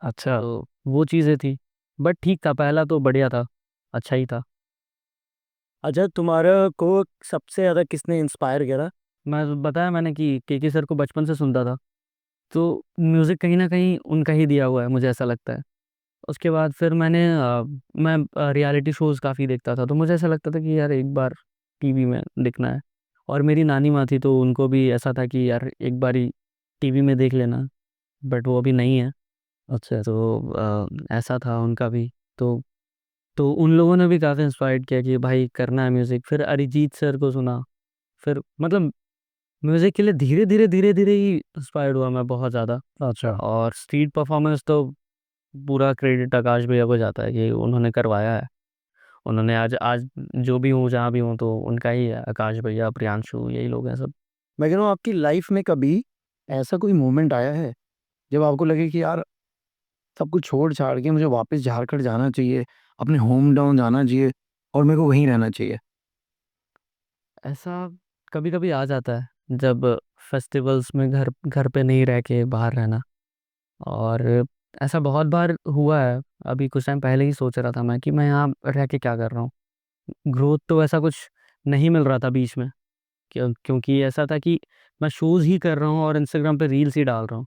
अच्छा। तो वो चीज़ें थी। बट ठीक था, पहला तो बढ़िया था, अच्छा ही था। अच्छा, तुम्हारा को सबसे ज़्यादा किसने इंस्पायर किया था? मैं बताया मैंने कि के सर को बचपन से सुनता था, तो म्यूज़िक कहीं न कहीं उनका ही दिया हुआ है, मुझे ऐसा लगता है। उसके बाद फिर मैं रियलिटी शोज़ काफ़ी देखता था, तो मुझे ऐसा लगता था कि यार एक बार टीवी में दिखना है। और मेरी नानी माँ थी, तो उनको भी ऐसा था कि यार एक बारी टीवी में देख लेना, बट वो अभी नहीं है। अच्छा। तो ऐसा था उनका भी। तो उन लोगों ने भी काफ़ी इंस्पायर्ड किया कि भाई करना है म्यूज़िक। फिर अरिजीत सर को सुना, फिर मतलब म्यूज़िक के लिए धीरे-धीरे ही इंस्पायर्ड हुआ मैं बहुत ज़्यादा। अच्छा। और स्ट्रीट परफॉर्मेंस तो पूरा क्रेडिट आकाश भैया को जाता है, ये उन्होंने करवाया है। उन्होंने आज आज जो भी हूँ, जहाँ भी हूँ, तो उनका ही है। आकाश भैया, प्रियांशु, यही लोग हैं सब। मैं कह रहा हूँ आपकी लाइफ में कभी ऐसा कोई मोमेंट आया है जब आपको लगे कि यार सब कुछ छोड़ छाड़ के मुझे वापस झारखंड जाना चाहिए, अपने होम टाउन जाना चाहिए और मेरे को वहीं रहना चाहिए? ऐसा कभी-कभी आ जाता है, जब फेस्टिवल्स में घर घर पे नहीं रह के बाहर रहना। और ऐसा बहुत बार हुआ है। अभी कुछ टाइम पहले ही सोच रहा था मैं कि मैं यहाँ रह के क्या कर रहा हूँ? ग्रोथ तो ऐसा कुछ नहीं मिल रहा था बीच में, क्योंकि ऐसा था कि मैं शोज़ ही कर रहा हूँ और इंस्टाग्राम पे रील्स ही डाल रहा हूँ।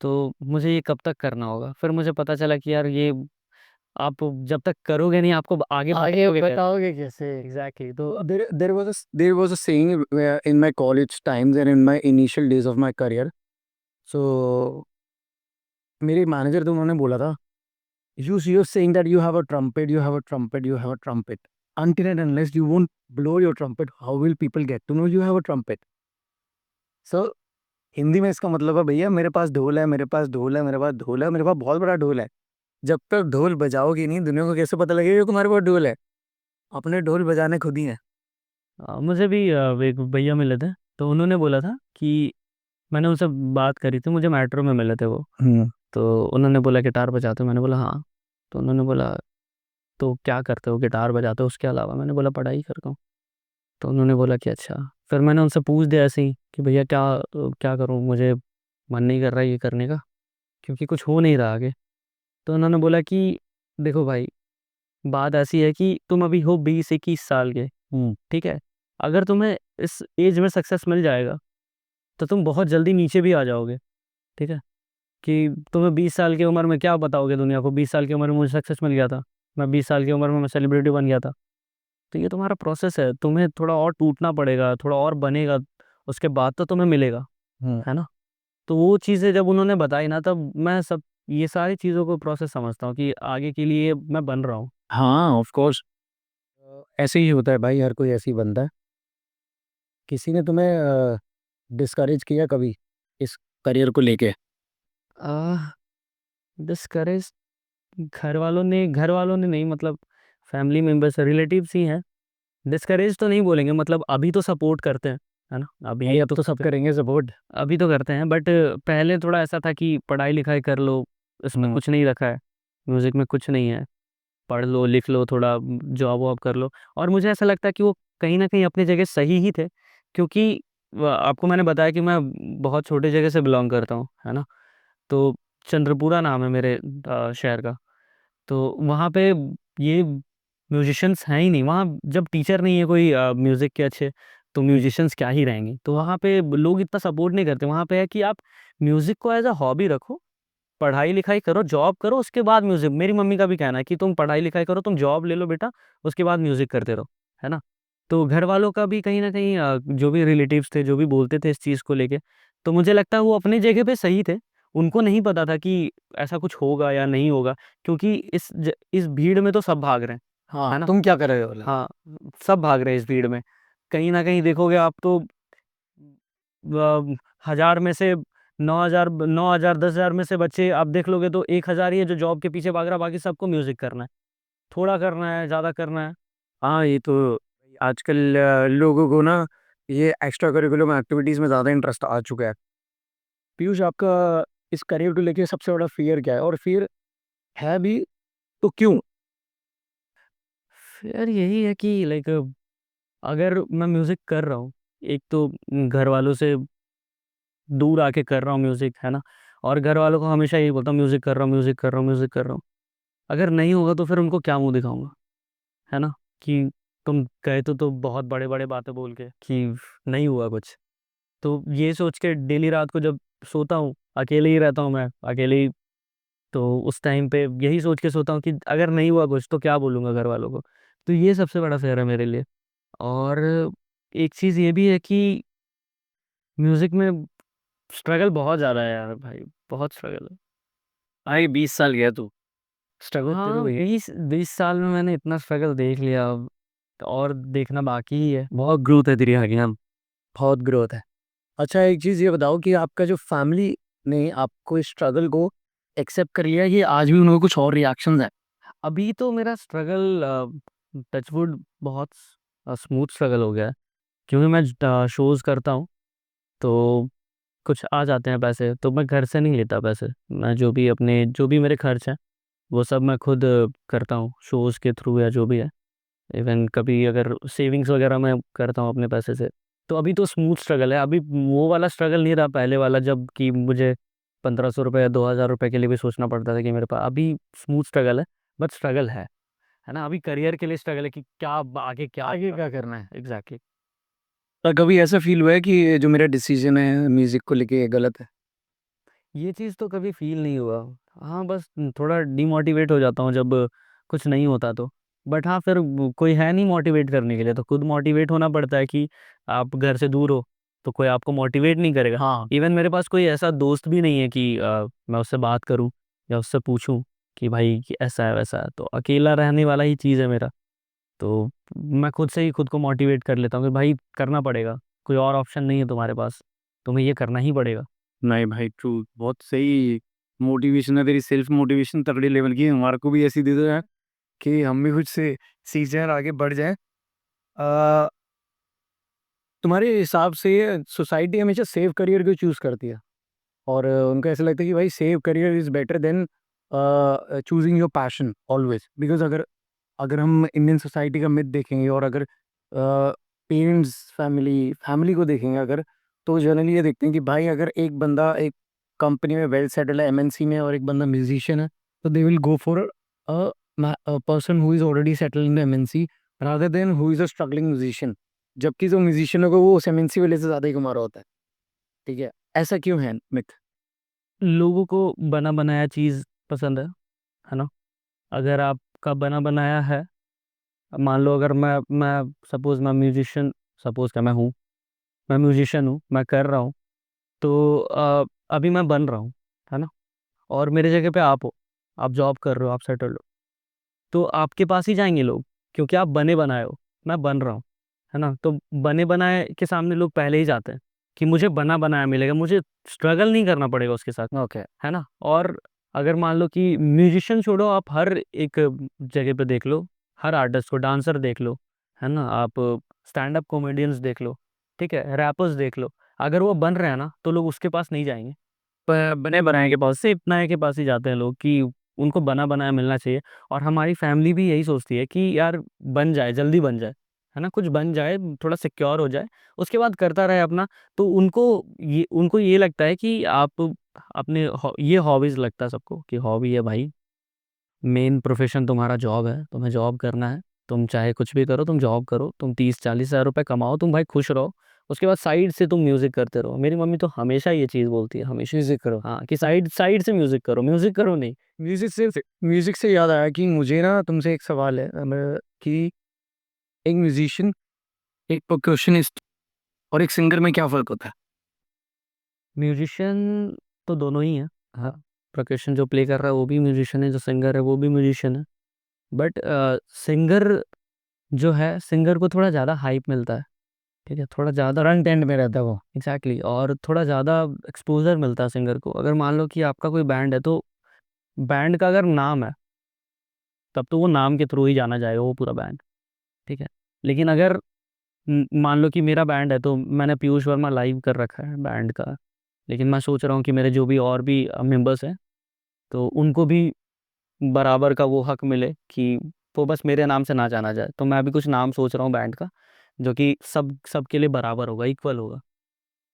तो मुझे ये कब तक करना होगा? फिर मुझे पता चला कि यार ये आप जब तक करोगे नहीं, आपको आगे आगे बताओगे कैसे? बताओगे कैसे? एग्ज़ैक्टली। तो There was a saying in my college times and in my initial days of my career. So मेरे मैनेजर थे, उन्होंने बोला था, you're saying that you have a trumpet, you have a trumpet, you have a trumpet. Until and unless you won't blow your trumpet, how will people get to know you have a trumpet? So Hindi में इसका मतलब है, भैया मेरे पास ढोल है, मेरे पास ढोल है, मेरे पास ढोल है, मेरे पास बहुत बड़ा ढोल है। जब तक ढोल बजाओगे नहीं, दुनिया को कैसे पता लगेगा कि तुम्हारे पास ढोल है? अपने ढोल बजाने खुद ही है। मुझे भी एक भैया मिले थे, तो उन्होंने बोला था कि मैंने उनसे बात करी थी, मुझे मेट्रो में मिले थे वो। तो उन्होंने बोला गिटार बजाते हो? मैंने बोला हाँ। तो उन्होंने बोला तो क्या करते हो? गिटार बजाते हो, उसके अलावा? मैंने बोला पढ़ाई करता हूँ। तो उन्होंने बोला कि अच्छा। फिर मैंने उनसे पूछ दिया ऐसे ही कि भैया क्या करूँ, मुझे मन नहीं कर रहा है ये करने का, क्योंकि कुछ हो नहीं रहा आगे। तो उन्होंने बोला कि देखो भाई, बात ऐसी है कि तुम अभी हो 20-21 साल के, ठीक है? अगर तुम्हें इस एज में सक्सेस मिल जाएगा, तो तुम बहुत जल्दी नीचे भी आ जाओगे, ठीक है? कि तुम्हें 20 साल की उम्र में क्या बताओगे दुनिया को? 20 साल की उम्र में मुझे सक्सेस मिल गया था। मैं 20 साल की उम्र में मैं सेलिब्रिटी बन गया था। तो ये तुम्हारा प्रोसेस है, तुम्हें थोड़ा और टूटना पड़ेगा, थोड़ा और बनेगा, उसके बाद तो तुम्हें मिलेगा, है ना? तो वो चीज़ें जब उन्होंने बताई ना, तब मैं सब ये सारी चीज़ों को प्रोसेस समझता हूँ कि आगे के लिए मैं बन रहा हूँ। हाँ, ऑफ कोर्स। ऐसे ही होता है भाई, हर कोई ऐसे ही बनता है। किसी ने तुम्हें डिस्करेज किया कभी इस करियर को लेके? आह, डिस्करेज घर वालों ने नहीं, मतलब फैमिली मेंबर्स, रिलेटिव्स ही हैं। डिस्करेज तो नहीं बोलेंगे, मतलब अभी तो सपोर्ट करते हैं, है ना? भाई अब तो सब करेंगे सपोर्ट। अभी तो करते हैं, बट पहले थोड़ा ऐसा था कि पढ़ाई लिखाई कर लो, इसमें कुछ नहीं रखा है, म्यूज़िक में कुछ नहीं है, पढ़ लो लिख लो, थोड़ा जॉब वॉब कर लो। और मुझे ऐसा लगता है कि वो कहीं ना कहीं अपनी जगह सही ही थे, क्योंकि आपको मैंने बताया कि मैं बहुत छोटे जगह से बिलोंग करता हूँ, है ना? तो चंद्रपुरा नाम है मेरे शहर का। तो वहाँ पे ये म्यूजिशियंस हैं ही नहीं, वहाँ जब टीचर नहीं है कोई म्यूज़िक के अच्छे, तो म्यूजिशियंस क्या ही रहेंगे। तो वहाँ पे लोग इतना सपोर्ट नहीं करते। वहाँ पे है कि आप म्यूज़िक को एज अ हॉबी रखो, पढ़ाई लिखाई करो, जॉब करो, उसके बाद म्यूज़िक। मेरी मम्मी का भी कहना है कि तुम पढ़ाई लिखाई करो, तुम जॉब ले लो बेटा, उसके बाद म्यूज़िक करते रहो, है ना? तो घर वालों का भी कहीं ना कहीं जो भी रिलेटिव्स थे, जो भी बोलते थे इस चीज़ को लेके, तो मुझे लगता है वो अपनी जगह पे सही थे। उनको नहीं पता था कि ऐसा कुछ होगा या नहीं होगा, क्योंकि इस भीड़ में तो सब भाग रहे हैं, हाँ, है ना? तुम क्या कर रहे हो बोला? हाँ, सब भाग रहे हैं इस भीड़ में। कहीं न कहीं देखोगे आप तो 1000 में से 9000 10,000 में से बच्चे आप देख लोगे तो 1000 ही है जो जॉब के पीछे भाग रहा है, बाकी सबको म्यूज़िक करना है। थोड़ा करना है, ज़्यादा करना है। हाँ, ये तो आजकल लोगों को ना ये एक्स्ट्रा करिकुलम एक्टिविटीज़ में ज़्यादा इंटरेस्ट आ चुका है। पीयूष, आपका इस करियर को लेके सबसे बड़ा फ़ियर क्या है? और फ़ियर है भी तो क्यों? फिर यही है कि लाइक अगर मैं म्यूज़िक कर रहा हूँ, एक तो घर वालों से दूर आके कर रहा हूँ म्यूज़िक, है ना? और घर वालों को हमेशा यही बोलता हूँ म्यूज़िक कर रहा हूँ, म्यूज़िक कर रहा हूँ, म्यूज़िक कर रहा हूँ। अगर नहीं होगा तो फिर उनको क्या मुँह दिखाऊँगा, है ना? कि तुम गए तो बहुत बड़े-बड़े बातें बोल के कि नहीं हुआ कुछ। तो ये सोच के डेली रात को जब सोता हूँ, अकेले ही रहता हूँ मैं, अकेले ही, तो उस टाइम पे यही सोच के सोता हूँ कि अगर नहीं हुआ कुछ तो क्या बोलूँगा घर वालों को। तो ये सबसे बड़ा फ़ियर है मेरे लिए। और एक चीज़ ये भी है कि म्यूज़िक में स्ट्रगल बहुत ज़्यादा है यार भाई, बहुत स्ट्रगल है। भाई 20 साल गया तू, स्ट्रगल तेरे हाँ, को ये 20 साल में मैंने इतना स्ट्रगल देख लिया, अब और देखना बाकी ही है। बहुत ग्रोथ है तेरी आगे, हम बहुत ग्रोथ है। अच्छा, एक चीज़ ये बताओ कि आपका जो फैमिली ने आपको इस स्ट्रगल को एक्सेप्ट कर लिया, ये आज भी उनके कुछ और रिएक्शंस हैं? अभी तो मेरा स्ट्रगल टचवुड बहुत स्मूथ स्ट्रगल हो गया है, क्योंकि मैं शोज़ करता हूँ, तो कुछ आ जाते हैं पैसे, तो मैं घर से नहीं लेता पैसे। मैं जो भी मेरे खर्च हैं, वो सब मैं खुद करता हूँ शोज़ के थ्रू या जो भी है। इवन कभी अगर सेविंग्स वगैरह मैं करता हूँ अपने पैसे से। तो अभी तो स्मूथ स्ट्रगल है, अभी वो वाला स्ट्रगल नहीं रहा पहले वाला, जब कि मुझे 1500 रुपये या 2000 रुपये के लिए भी सोचना पड़ता था कि मेरे पास। अभी स्मूथ स्ट्रगल है, बट स्ट्रगल है ना। अभी करियर के लिए स्ट्रगल है कि क्या आगे क्या करना है एग्जैक्टली। तो कभी ऐसा फील हुआ है कि ये जो मेरा डिसीजन है म्यूज़िक को लेके, ये गलत है? ये चीज़ तो कभी फील नहीं हुआ। हाँ, बस थोड़ा डिमोटिवेट हो जाता हूँ जब कुछ नहीं होता तो। बट हाँ, फिर कोई है नहीं मोटिवेट करने के लिए, तो खुद मोटिवेट होना पड़ता है कि आप घर से दूर हो, तो कोई आपको मोटिवेट नहीं करेगा। हाँ। इवन मेरे पास कोई ऐसा दोस्त भी नहीं है कि मैं उससे बात करूँ या उससे पूछूँ कि भाई कि ऐसा है वैसा है। तो अकेला रहने वाला ही चीज़ है मेरा। तो मैं खुद से ही खुद को मोटिवेट कर लेता हूँ कि भाई करना पड़ेगा, कोई और ऑप्शन नहीं है तुम्हारे पास, तुम्हें ये करना ही पड़ेगा। नहीं भाई, ट्रू, बहुत सही मोटिवेशन है तेरी। सेल्फ मोटिवेशन तगड़े लेवल की है। हमारे को भी ऐसी दे दो यार, कि हम भी कुछ से सीख जाएँ और आगे बढ़ जाएँ। अ, तुम्हारे हिसाब से सोसाइटी हमेशा सेफ करियर को चूज़ करती है, और उनको ऐसा लगता है कि भाई safe career is better than choosing your passion always. Because अगर अगर हम इंडियन सोसाइटी का मिथ देखेंगे, और अगर पेरेंट्स फैमिली फैमिली को देखेंगे अगर, तो जनरली ये देखते हैं कि भाई अगर एक बंदा एक कंपनी में वेल सेटल है, एमएनसी में, और एक बंदा म्यूजिशियन है, तो they will go for a person who is already settled in the MNC rather than who is a struggling musician. जबकि जो म्यूजिशियन होगा वो उस एमएनसी वाले से ज़्यादा ही कमा रहा होता है। ठीक है, ऐसा क्यों है मिथ? लोगों को बना बनाया चीज़ पसंद है ना। अगर आपका बना बनाया है, मान लो अगर मैं सपोज़ मैं म्यूजिशियन, सपोज़ क्या मैं म्यूजिशियन हूँ, मैं कर रहा हूँ, तो अभी मैं बन रहा हूँ, है ना। और मेरे जगह पे आप हो, आप जॉब कर रहे हो, आप सेटल्ड हो, तो आपके पास ही जाएँगे लोग, क्योंकि आप बने बनाए हो। मैं बन रहा हूँ, है ना? तो बने बनाए के सामने लोग पहले ही जाते हैं कि मुझे बना बनाया मिलेगा, मुझे स्ट्रगल नहीं करना पड़ेगा उसके साथ, ओके। है ना? और अगर मान लो कि म्यूजिशियन छोड़ो, आप हर एक जगह पे देख लो, हर आर्टिस्ट को, डांसर देख लो, है ना? आप स्टैंड अप कॉमेडियंस देख लो, ठीक है? रैपर्स देख लो, अगर वो बन रहे हैं ना, तो लोग उसके पास नहीं जाएँगे। बने बनाए के पास, सिर्फ बनाए के पास ही जाते हैं लोग कि उनको बना बनाया मिलना चाहिए। और हमारी फैमिली भी यही सोचती है कि यार बन जाए, जल्दी बन जाए, है ना? कुछ बन जाए, थोड़ा सिक्योर हो जाए, उसके बाद करता रहे अपना। तो उनको ये लगता है कि आप अपने ये हॉबीज़ लगता है सबको कि हॉबी है भाई, मेन प्रोफ़ेशन तुम्हारा जॉब है, तुम्हें जॉब करना है। तुम चाहे कुछ भी करो, तुम जॉब करो, तुम 30-40 हज़ार रुपए कमाओ, तुम भाई खुश रहो। उसके बाद साइड से तुम म्यूज़िक करते रहो। मेरी मम्मी तो हमेशा ये चीज़ बोलती है, हमेशा। म्यूजिक करो। हाँ, कि साइड साइड से म्यूज़िक करो नहीं। म्यूजिक से याद आया कि मुझे ना तुमसे एक सवाल है, कि एक म्यूजिशियन, एक परकशनिस्ट और एक सिंगर में क्या फ़र्क होता है? म्यूज़िशियन तो दोनों ही हैं। हाँ, परकशन जो प्ले कर रहा है वो भी म्यूज़िशियन है, जो सिंगर है वो भी म्यूज़िशियन है। बट सिंगर जो है, सिंगर को थोड़ा ज़्यादा हाइप मिलता है, ठीक है? थोड़ा ज़्यादा फ्रंट एंड में रहता है वो। एग्ज़ैक्टली, और थोड़ा ज़्यादा एक्सपोज़र मिलता है सिंगर को। अगर मान लो कि आपका कोई बैंड है, तो बैंड का अगर नाम है, तब तो वो नाम के थ्रू ही जाना जाएगा वो पूरा बैंड, ठीक है? लेकिन अगर मान लो कि मेरा बैंड है, तो मैंने पीयूष वर्मा लाइव कर रखा है बैंड का, लेकिन मैं सोच रहा हूँ कि मेरे जो भी और भी मेंबर्स हैं, तो उनको भी बराबर का वो हक मिले कि वो बस मेरे नाम से ना जाना जाए। तो मैं अभी कुछ नाम सोच रहा हूँ बैंड का, जो कि सबके लिए बराबर होगा, इक्वल होगा।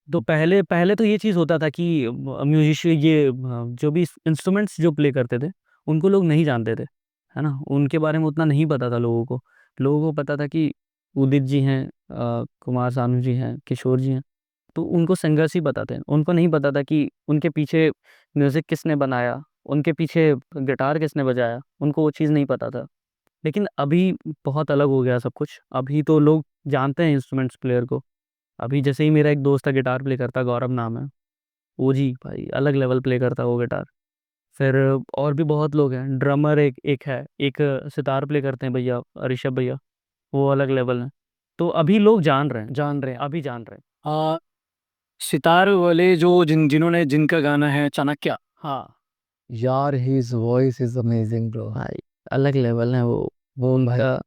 तो पहले पहले तो ये चीज़ होता था कि म्यूजिशियन जो भी इंस्ट्रूमेंट्स जो प्ले करते थे, उनको लोग नहीं जानते थे, है ना? उनके बारे में उतना नहीं पता था लोगों को। लोगों को पता था कि उदित जी हैं, कुमार सानू जी हैं, किशोर जी हैं, तो उनको सिंगर्स ही पता थे। उनको नहीं पता था कि उनके पीछे म्यूज़िक किसने बनाया, उनके पीछे गिटार किसने बजाया, उनको वो चीज़ नहीं पता था। लेकिन अभी बहुत अलग हो गया सब कुछ। अभी तो लोग जानते हैं इंस्ट्रूमेंट्स प्लेयर को। अभी जैसे ही मेरा एक दोस्त है, गिटार प्ले करता है, गौरव नाम है, वो जी भाई अलग लेवल प्ले करता है वो गिटार। फिर और भी बहुत लोग हैं, ड्रमर एक एक है, एक सितार प्ले करते हैं भैया, ऋषभ भैया, वो अलग लेवल है। तो अभी लोग जान रहे हैं, जान रहे हैं। अभी जान रहे हैं। अ, सितार वाले जिन्होंने जिनका गाना है चाणक्य। हाँ यार his voice is amazing bro. भाई, अलग लेवल है वो भाई उनका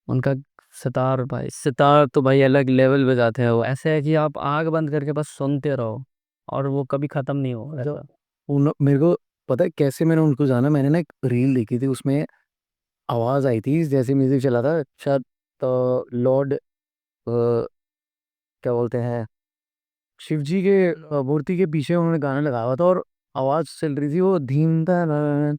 उनका सितार भाई, सितार तो भाई अलग लेवल पे जाते हैं। वो ऐसे है कि आप आंख बंद करके बस सुनते रहो और वो कभी खत्म नहीं हो जो ऐसा। मेरे को पता है कैसे मैंने उनको जाना। मैंने ना एक रील देखी थी, उसमें आवाज आई थी जैसे म्यूजिक चला था शायद। तो लॉर्ड क्या बोलते हैं, शिव जी के मूर्ति के पीछे उन्होंने गाना लगाया हुआ था और आवाज चल रही थी वो धीम ताना।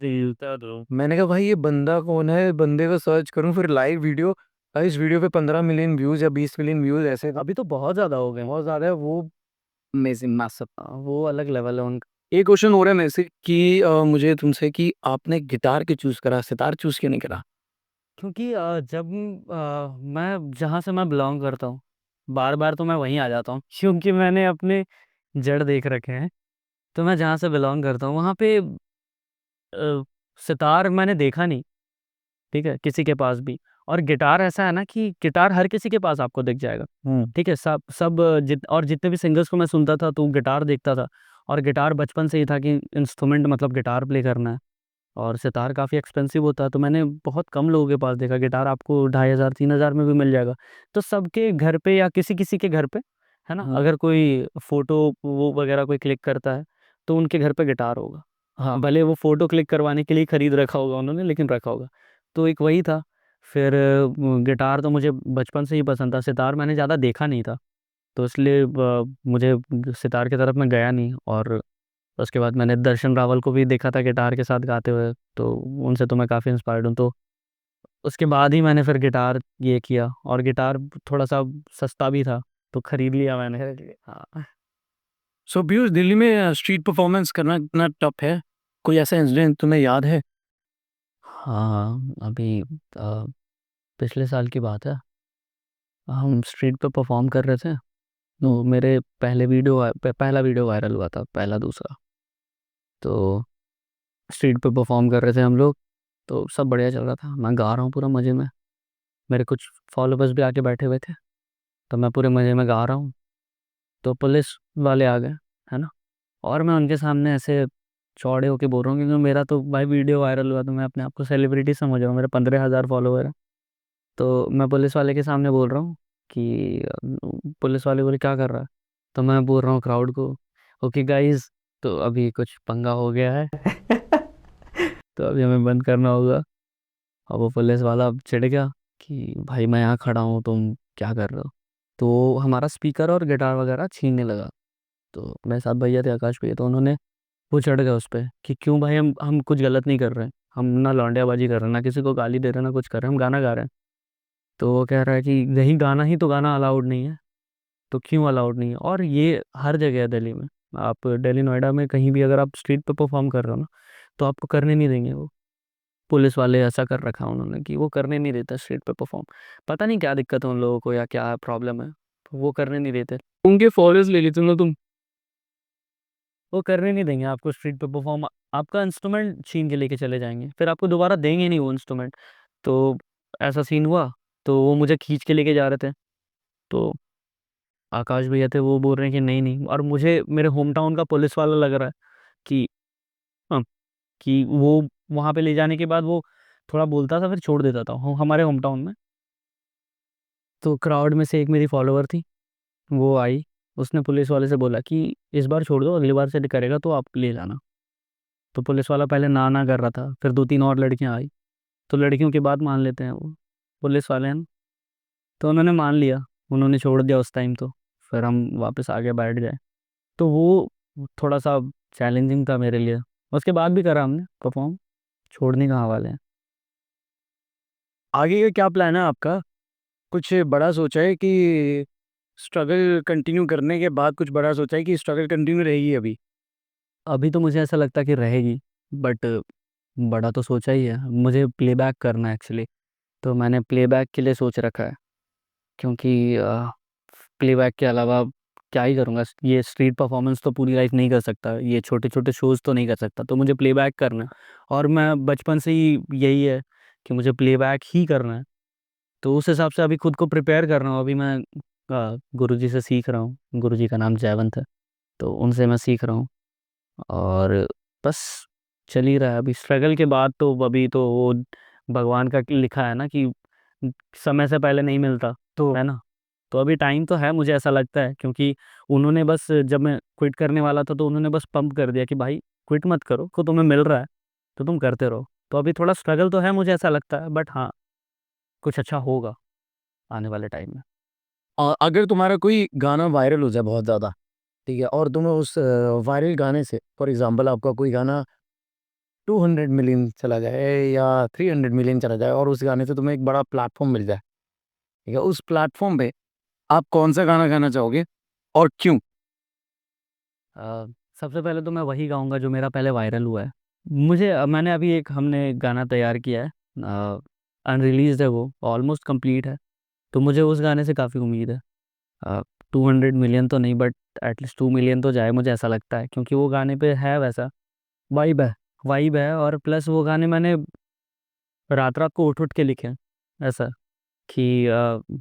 मैंने कहा भाई ये बंदा कौन है, बंदे को सर्च करूं फिर लाइव वीडियो। इस वीडियो पे 15 मिलियन व्यूज या 20 मिलियन व्यूज ऐसे अभी तो बहुत ज्यादा हो गए। बहुत ज्यादा है वो। Amazing massive. वो अलग लेवल है उनका। एक क्वेश्चन हो रहा है मेरे से कि मुझे तुमसे कि आपने गिटार क्यों चूज करा, सितार चूज क्यों नहीं करा? क्योंकि जब मैं जहाँ से मैं बिलोंग करता हूँ, बार बार तो मैं वहीं आ जाता हूँ क्योंकि मैंने अपने जड़ देख रखे हैं। तो मैं जहाँ से बिलोंग करता हूँ वहाँ पे सितार मैंने देखा नहीं, ठीक है, किसी के पास भी। और गिटार ऐसा है ना कि गिटार हर किसी के पास आपको दिख जाएगा, ठीक है। सब सब और जितने भी सिंगर्स को मैं सुनता था तो गिटार देखता था। और गिटार बचपन से ही था कि इंस्ट्रूमेंट मतलब गिटार प्ले करना है। और सितार काफ़ी एक्सपेंसिव होता है तो मैंने बहुत कम लोगों के पास देखा। गिटार आपको 2,500 3,000 में भी मिल जाएगा। तो सबके घर पे या किसी किसी के घर पे, है ना, अगर कोई फोटो वो वगैरह कोई क्लिक करता है तो उनके घर पे गिटार होगा। हाँ, भले वो फोटो क्लिक करवाने के लिए खरीद रखा होगा उन्होंने, लेकिन रखा होगा। तो एक वही था। फिर गिटार तो मुझे बचपन से ही पसंद था, सितार मैंने ज़्यादा देखा नहीं था। तो इसलिए मुझे सितार की तरफ मैं गया नहीं। और उसके बाद मैंने दर्शन रावल को भी देखा था गिटार के साथ गाते हुए, तो उनसे तो मैं काफ़ी इंस्पायर्ड हूँ। तो उसके बाद ही मैंने फिर गिटार ये किया। और गिटार थोड़ा सा सस्ता भी था तो खरीद लिया मैंने। हाँ। सो पीयूष, दिल्ली में स्ट्रीट परफॉर्मेंस करना इतना टफ है? कोई ऐसा इंसिडेंट तुम्हें याद है? हाँ, अभी पिछले साल की बात है। हम स्ट्रीट पे परफॉर्म कर रहे थे तो मेरे पहला वीडियो वायरल हुआ था, पहला दूसरा। तो स्ट्रीट पे परफॉर्म कर रहे थे हम लोग, तो सब बढ़िया चल रहा था, मैं गा रहा हूँ पूरा मज़े में। मेरे कुछ फॉलोअर्स भी आके बैठे हुए थे, तो मैं पूरे मज़े में गा रहा हूँ। तो पुलिस वाले आ गए, है ना। और मैं उनके सामने ऐसे चौड़े होके बोल रहा हूँ क्योंकि मेरा तो भाई वीडियो वायरल हुआ तो मैं अपने आप को सेलिब्रिटी समझ रहा हूँ, मेरे 15,000 फॉलोअर है। तो मैं पुलिस वाले के सामने बोल रहा हूँ कि पुलिस वाले बोले क्या कर रहा है। तो मैं बोल रहा हूँ क्राउड को, ओके गाइस, तो अभी कुछ पंगा हो गया है तो अभी हमें बंद करना होगा। और वो पुलिस वाला अब चिढ़ गया कि भाई मैं यहाँ खड़ा हूँ, तुम क्या कर रहे हो। तो वो हमारा स्पीकर और गिटार वगैरह छीनने लगा। तो मेरे साथ भैया थे, आकाश भैया, तो उन्होंने वो चढ़ गया उस पर कि क्यों भाई, हम कुछ गलत नहीं कर रहे हैं, हम ना लौंडियाबाजी कर रहे हैं, ना किसी को गाली दे रहे हैं, ना कुछ कर रहे हैं, हम गाना गा रहे हैं। तो वो कह रहा है कि यही गाना ही तो गाना अलाउड नहीं है, तो क्यों अलाउड नहीं है। और ये हर जगह है दिल्ली में। आप दिल्ली नोएडा में कहीं भी अगर आप स्ट्रीट पे परफॉर्म कर रहे हो ना, तो आपको करने नहीं देंगे वो। पुलिस वाले ऐसा कर रखा है उन्होंने कि वो करने नहीं देता स्ट्रीट पे परफॉर्म। पता नहीं क्या दिक्कत है उन लोगों को या क्या प्रॉब्लम है, वो करने नहीं देते। उनके फॉलोअर्स ले लेते ना तुम? वो करने नहीं देंगे आपको स्ट्रीट पे परफॉर्म। आपका इंस्ट्रूमेंट छीन के लेके चले जाएंगे, फिर आपको दोबारा देंगे नहीं वो इंस्ट्रूमेंट। तो ऐसा सीन हुआ। तो वो मुझे खींच के लेके जा रहे थे। तो आकाश भैया थे, वो बोल रहे हैं कि नहीं नहीं। और मुझे मेरे होम टाउन का पुलिस वाला लग रहा है कि हाँ, कि वो वहाँ पे ले जाने के बाद वो थोड़ा बोलता था फिर छोड़ देता था हमारे होम टाउन में। तो क्राउड में से एक मेरी फॉलोवर थी, वो आई, उसने पुलिस वाले से बोला कि इस बार छोड़ दो, अगली बार से करेगा तो आप ले जाना। तो पुलिस वाला पहले ना ना कर रहा था, फिर 2 3 और लड़कियां आई। तो लड़कियों की बात मान लेते हैं वो पुलिस वाले हैं। तो उन्होंने मान लिया, उन्होंने छोड़ दिया उस टाइम। तो फिर हम वापस आगे बैठ गए। तो वो थोड़ा सा चैलेंजिंग था मेरे लिए। उसके बाद भी करा हमने परफॉर्म, छोड़ने कहाँ वाले हैं। आगे का क्या प्लान है आपका? कुछ बड़ा सोचा है कि स्ट्रगल कंटिन्यू करने के बाद कुछ बड़ा सोचा है कि स्ट्रगल कंटिन्यू रहेगी अभी? अभी तो मुझे ऐसा लगता है कि रहेगी, बट बड़ा तो सोचा ही है। मुझे प्लेबैक करना है एक्चुअली। तो मैंने प्लेबैक के लिए सोच रखा है, क्योंकि प्लेबैक के अलावा क्या ही करूँगा। ये स्ट्रीट परफॉर्मेंस तो पूरी लाइफ नहीं कर सकता, ये छोटे छोटे शोज़ तो नहीं कर सकता, तो मुझे प्लेबैक करना है। और मैं बचपन से ही यही है कि मुझे प्लेबैक ही करना है। तो उस हिसाब से अभी खुद को प्रिपेयर कर रहा हूँ। अभी मैं गुरुजी से सीख रहा हूँ। गुरुजी का नाम जयवंत है, तो उनसे मैं सीख रहा हूँ। और बस चल ही रहा है। अभी स्ट्रगल के बाद तो अभी तो वो भगवान का लिखा है ना कि समय से पहले नहीं मिलता, तो है ना। तो अभी टाइम तो है, मुझे ऐसा लगता है, क्योंकि उन्होंने बस जब मैं क्विट करने वाला था तो उन्होंने बस पंप कर दिया कि भाई क्विट मत करो, को तुम्हें मिल रहा है तो तुम करते रहो। तो अभी थोड़ा स्ट्रगल तो है, मुझे ऐसा लगता है, बट हाँ, कुछ अच्छा होगा आने वाले टाइम में। अगर तुम्हारा कोई गाना वायरल हो जाए बहुत ज़्यादा, ठीक है, और तुम्हें उस वायरल गाने से, फॉर एग्जांपल आपका कोई गाना 200 मिलियन चला जाए या 300 मिलियन चला जाए और उस गाने से तुम्हें एक बड़ा प्लेटफॉर्म मिल जाए, ठीक है, उस प्लेटफॉर्म पे आप कौन सा गाना गाना चाहोगे और क्यों? अ, सबसे पहले तो मैं वही गाऊंगा जो मेरा पहले वायरल हुआ है। मैंने अभी एक हमने गाना तैयार किया है, अनरिलीज्ड है, वो ऑलमोस्ट कंप्लीट है। तो मुझे उस गाने से काफ़ी उम्मीद है। 200 मिलियन तो नहीं, बट एटलीस्ट 2 मिलियन तो जाए, मुझे ऐसा लगता है, क्योंकि वो गाने पे है वैसा वाइब है। वाइब है। और प्लस वो गाने मैंने रात रात को उठ उठ के लिखे हैं, ऐसा कि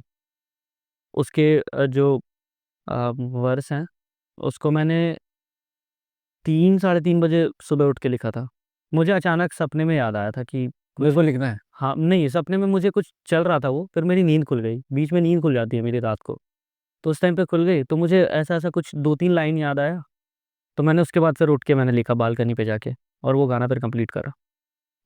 उसके जो वर्स हैं उसको मैंने 3 साढ़े 3 बजे सुबह उठ के लिखा था। मुझे अचानक सपने में याद आया था कि मेरे को लिखना है। हाँ, नहीं, सपने में मुझे कुछ चल रहा था वो, फिर मेरी नींद खुल गई, बीच में नींद खुल जाती है मेरी रात को। तो उस टाइम पे खुल गई, तो मुझे ऐसा ऐसा कुछ 2 3 लाइन याद आया। तो मैंने उसके बाद फिर उठ के मैंने लिखा बालकनी पे जाके, और वो गाना फिर कंप्लीट करा।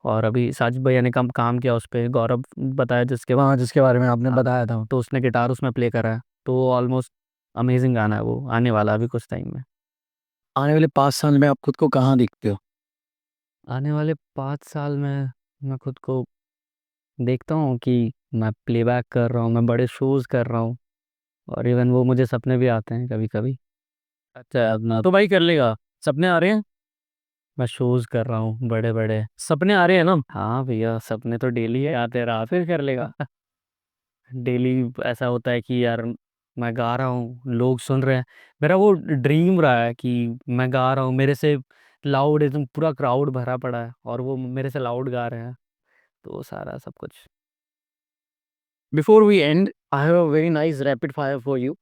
और अभी साजिद भैया ने काम किया उस पे, गौरव बताया जिसके हाँ, जिसके बारे में आपने हाँ, बताया था। तो उसने गिटार उसमें प्ले करा है। तो ऑलमोस्ट अमेजिंग गाना है वो, आने वाला है अभी कुछ टाइम में। आने वाले 5 साल में आप खुद को कहाँ देखते हो? आने वाले 5 साल में मैं खुद को देखता हूँ कि मैं प्लेबैक कर रहा हूँ, मैं बड़े शोज़ कर रहा हूँ, और इवन वो मुझे सपने भी आते हैं कभी कभी। अच्छा, अपना तो भाई कर लेगा। सपने आ रहे हैं। मैं शोज़ कर रहा हूँ बड़े बड़े। सपने आ रहे हैं ना। हाँ भैया, सपने तो डेली आते रहा, फिर कर लेगा। डेली ऐसा होता है कि यार मैं गा रहा हूँ, लोग सुन रहे हैं। मेरा वो ड्रीम रहा है कि मैं गा रहा हूँ, मेरे से लाउड एकदम पूरा क्राउड भरा पड़ा है और वो मेरे से लाउड गा रहे हैं, तो वो सारा सब कुछ। Before we end, I have a very nice rapid fire for you,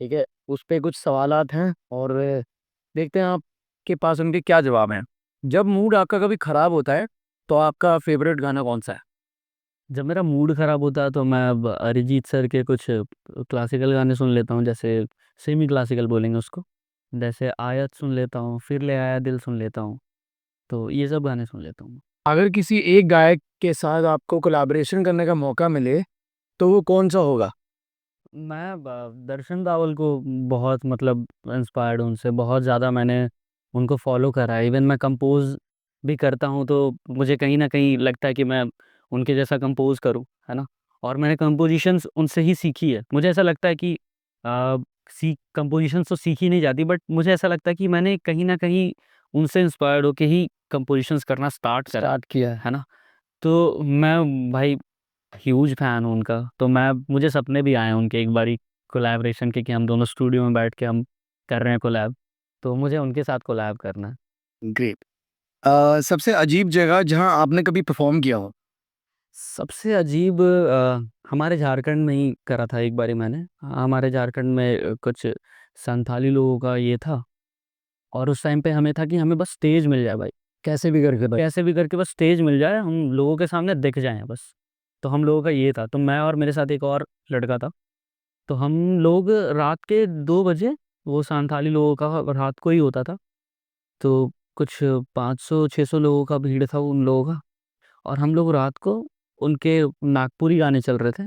ठीक है, उस पे कुछ सवालात हैं और देखते हैं आपके पास उनके क्या जवाब हैं। जब मूड आपका कभी खराब होता है तो आपका फेवरेट गाना कौन सा है? जब मेरा मूड ख़राब होता है तो मैं अब अरिजीत सर के कुछ क्लासिकल गाने सुन लेता हूँ, जैसे सेमी क्लासिकल बोलेंगे उसको, जैसे आयत सुन लेता हूँ, फिर ले आया दिल सुन लेता हूँ। तो ये सब गाने सुन लेता हूँ। अगर किसी एक गायक के साथ आपको कोलैबोरेशन करने का मौका मिले तो वो कौन सा होगा? मैं दर्शन रावल को बहुत मतलब इंस्पायर्ड हूँ उनसे, बहुत ज़्यादा मैंने उनको फॉलो करा है। इवन मैं कंपोज भी करता हूँ तो मुझे कहीं ना कहीं लगता है कि मैं उनके जैसा कंपोज करूँ, है ना। और मैंने कंपोजिशंस उनसे ही सीखी है। मुझे ऐसा लगता है कि कंपोजिशंस तो सीखी नहीं जाती, बट मुझे ऐसा लगता है कि मैंने कहीं ना कहीं उनसे इंस्पायर्ड होके ही कंपोजिशंस करना स्टार्ट करा, स्टार्ट किया है। है ना। तो मैं भाई ह्यूज फैन हूँ उनका। तो मुझे सपने भी आए हैं उनके एक बारी कोलैबोरेशन के, कि हम दोनों स्टूडियो में बैठ के हम कर रहे हैं कोलैब। तो मुझे उनके साथ कोलैब करना है। ग्रेट। सबसे अजीब जगह जहां आपने कभी परफॉर्म किया हो? सबसे अजीब हमारे झारखंड में ही करा था एक बारी मैंने। हमारे झारखंड में कुछ संथाली लोगों का ये था, और उस टाइम पे हमें था कि हमें बस स्टेज मिल जाए भाई, कैसे भी करके भाई। कैसे भी करके बस स्टेज मिल जाए, हम लोगों के सामने दिख जाएं बस। तो हम लोगों का ये था, तो मैं और मेरे साथ एक और लड़का था। तो हम लोग रात के 2 बजे, वो सांथाली लोगों का रात को ही होता था, तो कुछ 500 600 लोगों का भीड़ था उन लोगों का। और हम लोग रात को उनके नागपुरी गाने चल रहे थे,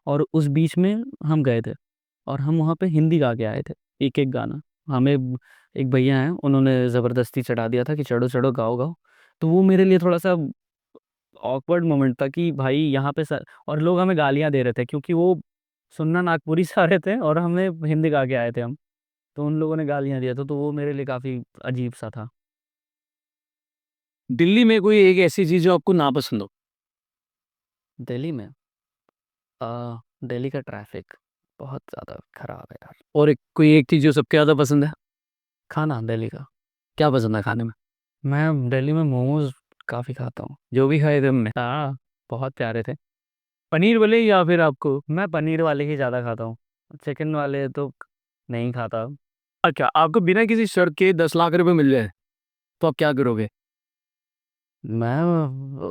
और उस बीच में हम गए थे, और हम वहाँ पे हिंदी गा के आए थे एक एक गाना। हमें एक भैया हैं, उन्होंने ज़बरदस्ती चढ़ा दिया था कि चढ़ो चढ़ो गाओ गाओ। तो वो मेरे लिए थोड़ा सा ऑकवर्ड मोमेंट था कि भाई यहाँ पे सर, और लोग हमें गालियाँ दे रहे थे क्योंकि वो सुनना नागपुरी से आ रहे थे और हमें हिंदी गा के आए थे हम। तो उन लोगों ने गालियाँ दिया था, तो वो मेरे लिए काफ़ी अजीब सा था। दिल्ली में कोई एक ऐसी चीज जो आपको ना पसंद हो? दिल्ली में दिल्ली का ट्रैफिक बहुत ज़्यादा ख़राब है यार। और कोई एक चीज जो सबसे ज्यादा पसंद है? खाना दिल्ली का, क्या पसंद है खाने में? मैं दिल्ली में मोमोज काफ़ी खाता हूँ। जो भी खाए थे हमने। हाँ, बहुत प्यारे थे। पनीर वाले या फिर आपको? मैं पनीर वाले ही ज़्यादा खाता हूँ। चिकन वाले तो नहीं खाता। अच्छा, आपको बिना किसी शर्त के 10 लाख रुपए मिल जाए तो आप क्या करोगे? मैं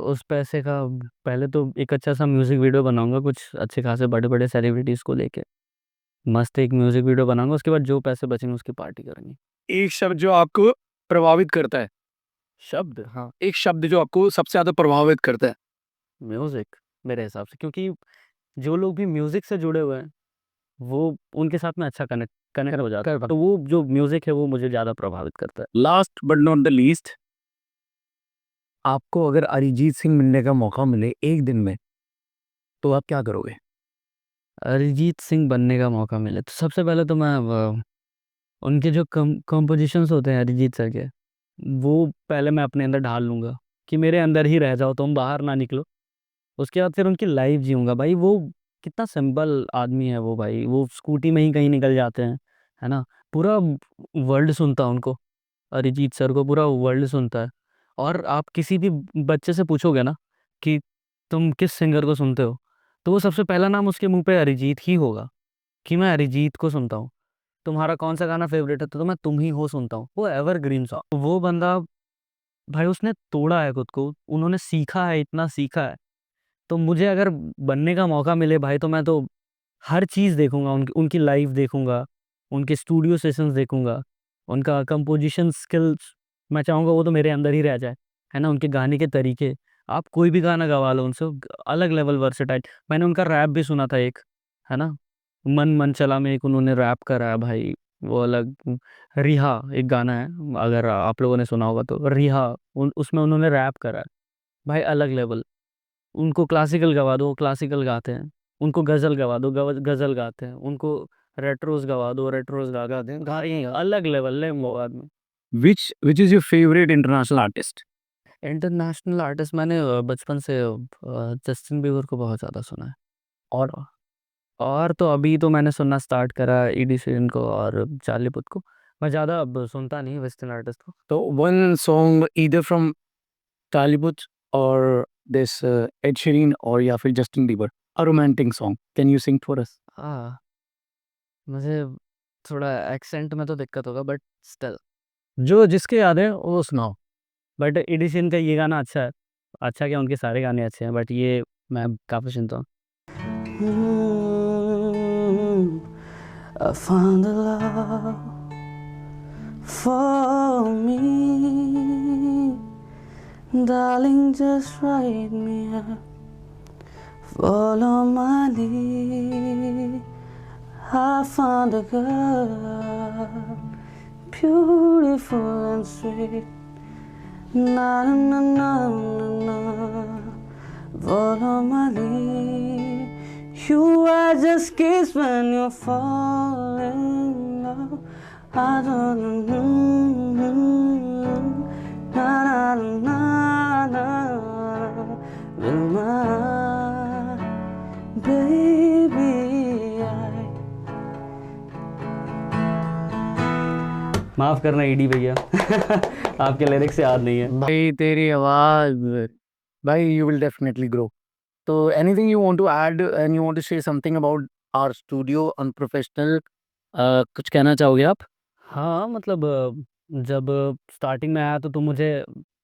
उस पैसे का पहले तो एक अच्छा सा म्यूज़िक वीडियो बनाऊँगा, कुछ अच्छे खासे बड़े-बड़े सेलिब्रिटीज़ को लेके। मस्त एक म्यूज़िक वीडियो बनाऊँगा, उसके बाद जो पैसे बचेंगे उसकी पार्टी करेंगे। एक शब्द जो आपको प्रभावित करता है, शब्द? हाँ, एक शब्द जो आपको सबसे ज़्यादा प्रभावित करता है। म्यूज़िक मेरे हिसाब से, क्योंकि जो लोग भी म्यूज़िक से जुड़े हुए हैं, वो उनके साथ में अच्छा कनेक्ट कनेक्ट हो जाता है। तो वो जो म्यूज़िक है वो मुझे ज़्यादा प्रभावित करता है। Last but not the least, आपको अगर अरिजीत सिंह मिलने का मौका मिले एक दिन में, तो आप क्या करोगे? अरिजीत सिंह बनने का मौका मिले तो सबसे पहले तो मैं उनके जो कंपोजिशंस होते हैं अरिजीत सर के, वो पहले मैं अपने अंदर ढाल लूँगा कि मेरे अंदर ही रह जाओ, तुम बाहर ना निकलो। उसके बाद फिर उनकी लाइफ़ जीऊँगा। भाई वो कितना सिंपल आदमी है वो भाई, वो स्कूटी में ही कहीं निकल जाते हैं, है ना? पूरा वर्ल्ड सुनता है उनको, अरिजीत सर को पूरा वर्ल्ड सुनता है। और आप किसी भी बच्चे से पूछोगे ना कि तुम किस सिंगर को सुनते हो? तो वो सबसे पहला नाम उसके मुँह पे अरिजीत ही होगा कि मैं अरिजीत को सुनता हूँ। तुम्हारा कौन-सा गाना फ़ेवरेट है? तो मैं तुम ही हो सुनता हूँ। वो एवरग्रीन सॉन्ग। वो बंदा भाई उसने तोड़ा है खुद को, उन्होंने सीखा है, इतना सीखा है। तो मुझे अगर बनने का मौका मिले भाई तो मैं तो हर चीज़ देखूँगा, उनकी उनकी लाइव देखूँगा, उनके स्टूडियो सेशंस देखूँगा, उनका कंपोज़िशन स्किल्स मैं चाहूँगा वो तो मेरे अंदर ही रह जाए, है ना? उनके गाने के तरीके, आप कोई भी गाना गवा लो उनसे, अलग लेवल वर्सेटाइल। मैंने उनका रैप भी सुना था एक, है ना? मन मन चला में एक उन्होंने रैप करा है भाई, वो अलग। रिहा एक गाना है, अगर आप लोगों ने सुना होगा तो, रिहा उन उसमें उन्होंने रैप करा है, भाई अलग लेवल। उनको क्लासिकल गवा दो, वो क्लासिकल गाते हैं। उनको गज़ल गवा दो, गज़ल गाते हैं। उनको रेट्रोस गवा दो, रेट्रोस गाते हैं। गा ये अलग लेवल है वो आदमी। Which is your favourite international artist? International artist मैंने बचपन से जस्टिन बीबर को बहुत ज़्यादा सुना है। और और तो अभी तो मैंने सुनना स्टार्ट करा एडी शेरन को और चार्ली पुथ को। मैं ज़्यादा अब सुनता नहीं वेस्टर्न आर्टिस्ट को। तो one song either from Tollywood और दिस एड शीरन और या फिर Justin Bieber, a romantic song, can you sing for us? हाँ, मुझे थोड़ा एक्सेंट में तो दिक्कत होगा बट स्टिल जो जिसके याद है वो सुनाओ। बट एडिशन का ये गाना अच्छा है। अच्छा क्या उनके सारे गाने अच्छे हैं बट ये मैं काफ़ी सुनता हूँ। I found a love for me, darling, just write me up, follow my lead. I found a girl, beautiful and sweet. Na na na na na na, follow my lead. You are just kiss when you fall in love. I don't na na na na, will my baby I माफ़ करना ED भैया आपके lyrics याद नहीं है। भाई तेरी आवाज, भाई यू विल डेफिनेटली ग्रो। तो anything you want to add and you want to say something about our studio unprofessional, कुछ कहना चाहोगे आप? हाँ, मतलब जब स्टार्टिंग में आया तो मुझे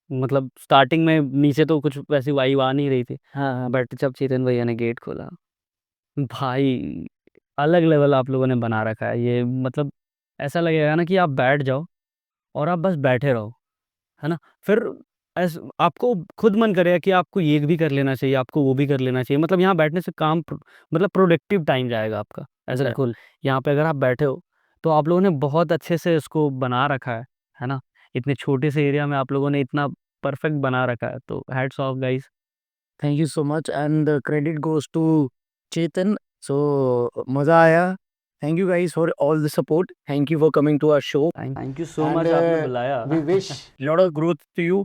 मतलब स्टार्टिंग में नीचे तो कुछ वैसी वाइब आ नहीं रही थी। हाँ, बट जब चेतन भैया ने गेट खोला, भाई अलग लेवल आप लोगों ने बना रखा है। ये मतलब ऐसा लगेगा ना कि आप बैठ जाओ और आप बस बैठे रहो, है ना? फिर आपको खुद मन करेगा कि आपको ये भी कर लेना चाहिए, आपको वो भी कर लेना चाहिए। मतलब यहाँ बैठने से काम मतलब प्रोडक्टिव टाइम जाएगा आपका। ऐसा बिल्कुल। यहाँ पे अगर आप बैठे हो, तो आप लोगों ने बहुत अच्छे से इसको बना रखा है ना? इतने छोटे से एरिया में आप लोगों ने इतना परफेक्ट बना रखा है, तो hats off guys. Thank you so much and credit goes to Chetan. So मजा आया। Thank you guys for all the support, thank you for coming to our show thank you so And, much आपने बुलाया। we wish lot of growth to you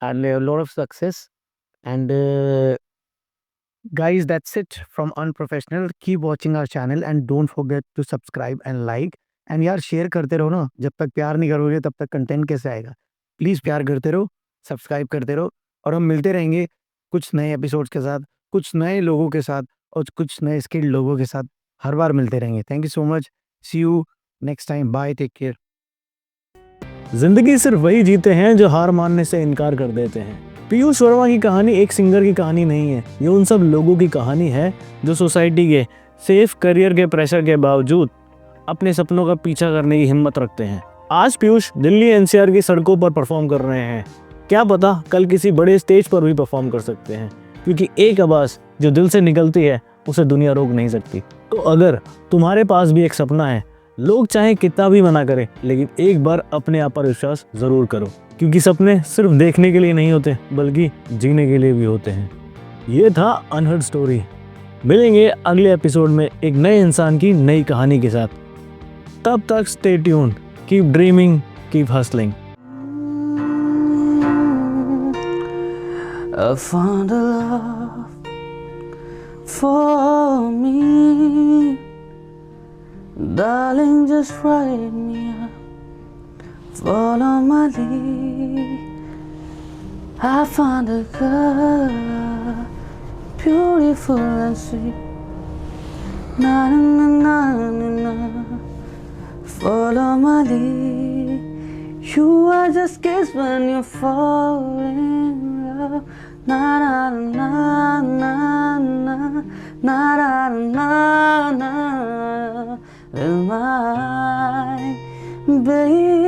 and a lot of success. And guys, that's it from Unprofessional. Keep watching our channel and don't forget to subscribe and like. And यार share करते रहो ना, जब तक प्यार नहीं करोगे तब तक कंटेंट कैसे आएगा? प्लीज़ प्यार करते रहो, सब्सक्राइब करते रहो और हम मिलते रहेंगे कुछ नए एपिसोड्स के साथ, कुछ नए लोगों के साथ और कुछ नए स्किल्ड लोगों के साथ हर बार मिलते रहेंगे। Thank you so much. See you next time. Bye, take care. जिंदगी सिर्फ वही जीते हैं जो हार मानने से इनकार कर देते हैं। पीयूष वर्मा की कहानी एक सिंगर की कहानी नहीं है, ये उन सब लोगों की कहानी है जो सोसाइटी के सेफ करियर के प्रेशर के बावजूद अपने सपनों का पीछा करने की हिम्मत रखते हैं। आज पीयूष दिल्ली एनसीआर की सड़कों पर परफॉर्म कर रहे हैं। क्या पता कल किसी बड़े स्टेज पर भी परफॉर्म कर सकते हैं, क्योंकि एक आवाज़ जो दिल से निकलती है उसे दुनिया रोक नहीं सकती। तो अगर तुम्हारे पास भी एक सपना है, लोग चाहे कितना भी मना करें, लेकिन एक बार अपने आप पर विश्वास जरूर करो, क्योंकि सपने सिर्फ देखने के लिए नहीं होते बल्कि जीने के लिए भी होते हैं। ये था अनहर्ड स्टोरी। मिलेंगे अगले एपिसोड में एक नए इंसान की नई कहानी के साथ। तब तक stay tuned, keep dreaming, keep hustling. I found a love for me, darling, just write me up, follow my lead. I found a girl, beautiful and sweet, na na na na na na, follow my lead. You are just kids when you fall in love. Na na na na na na na na na with my baby.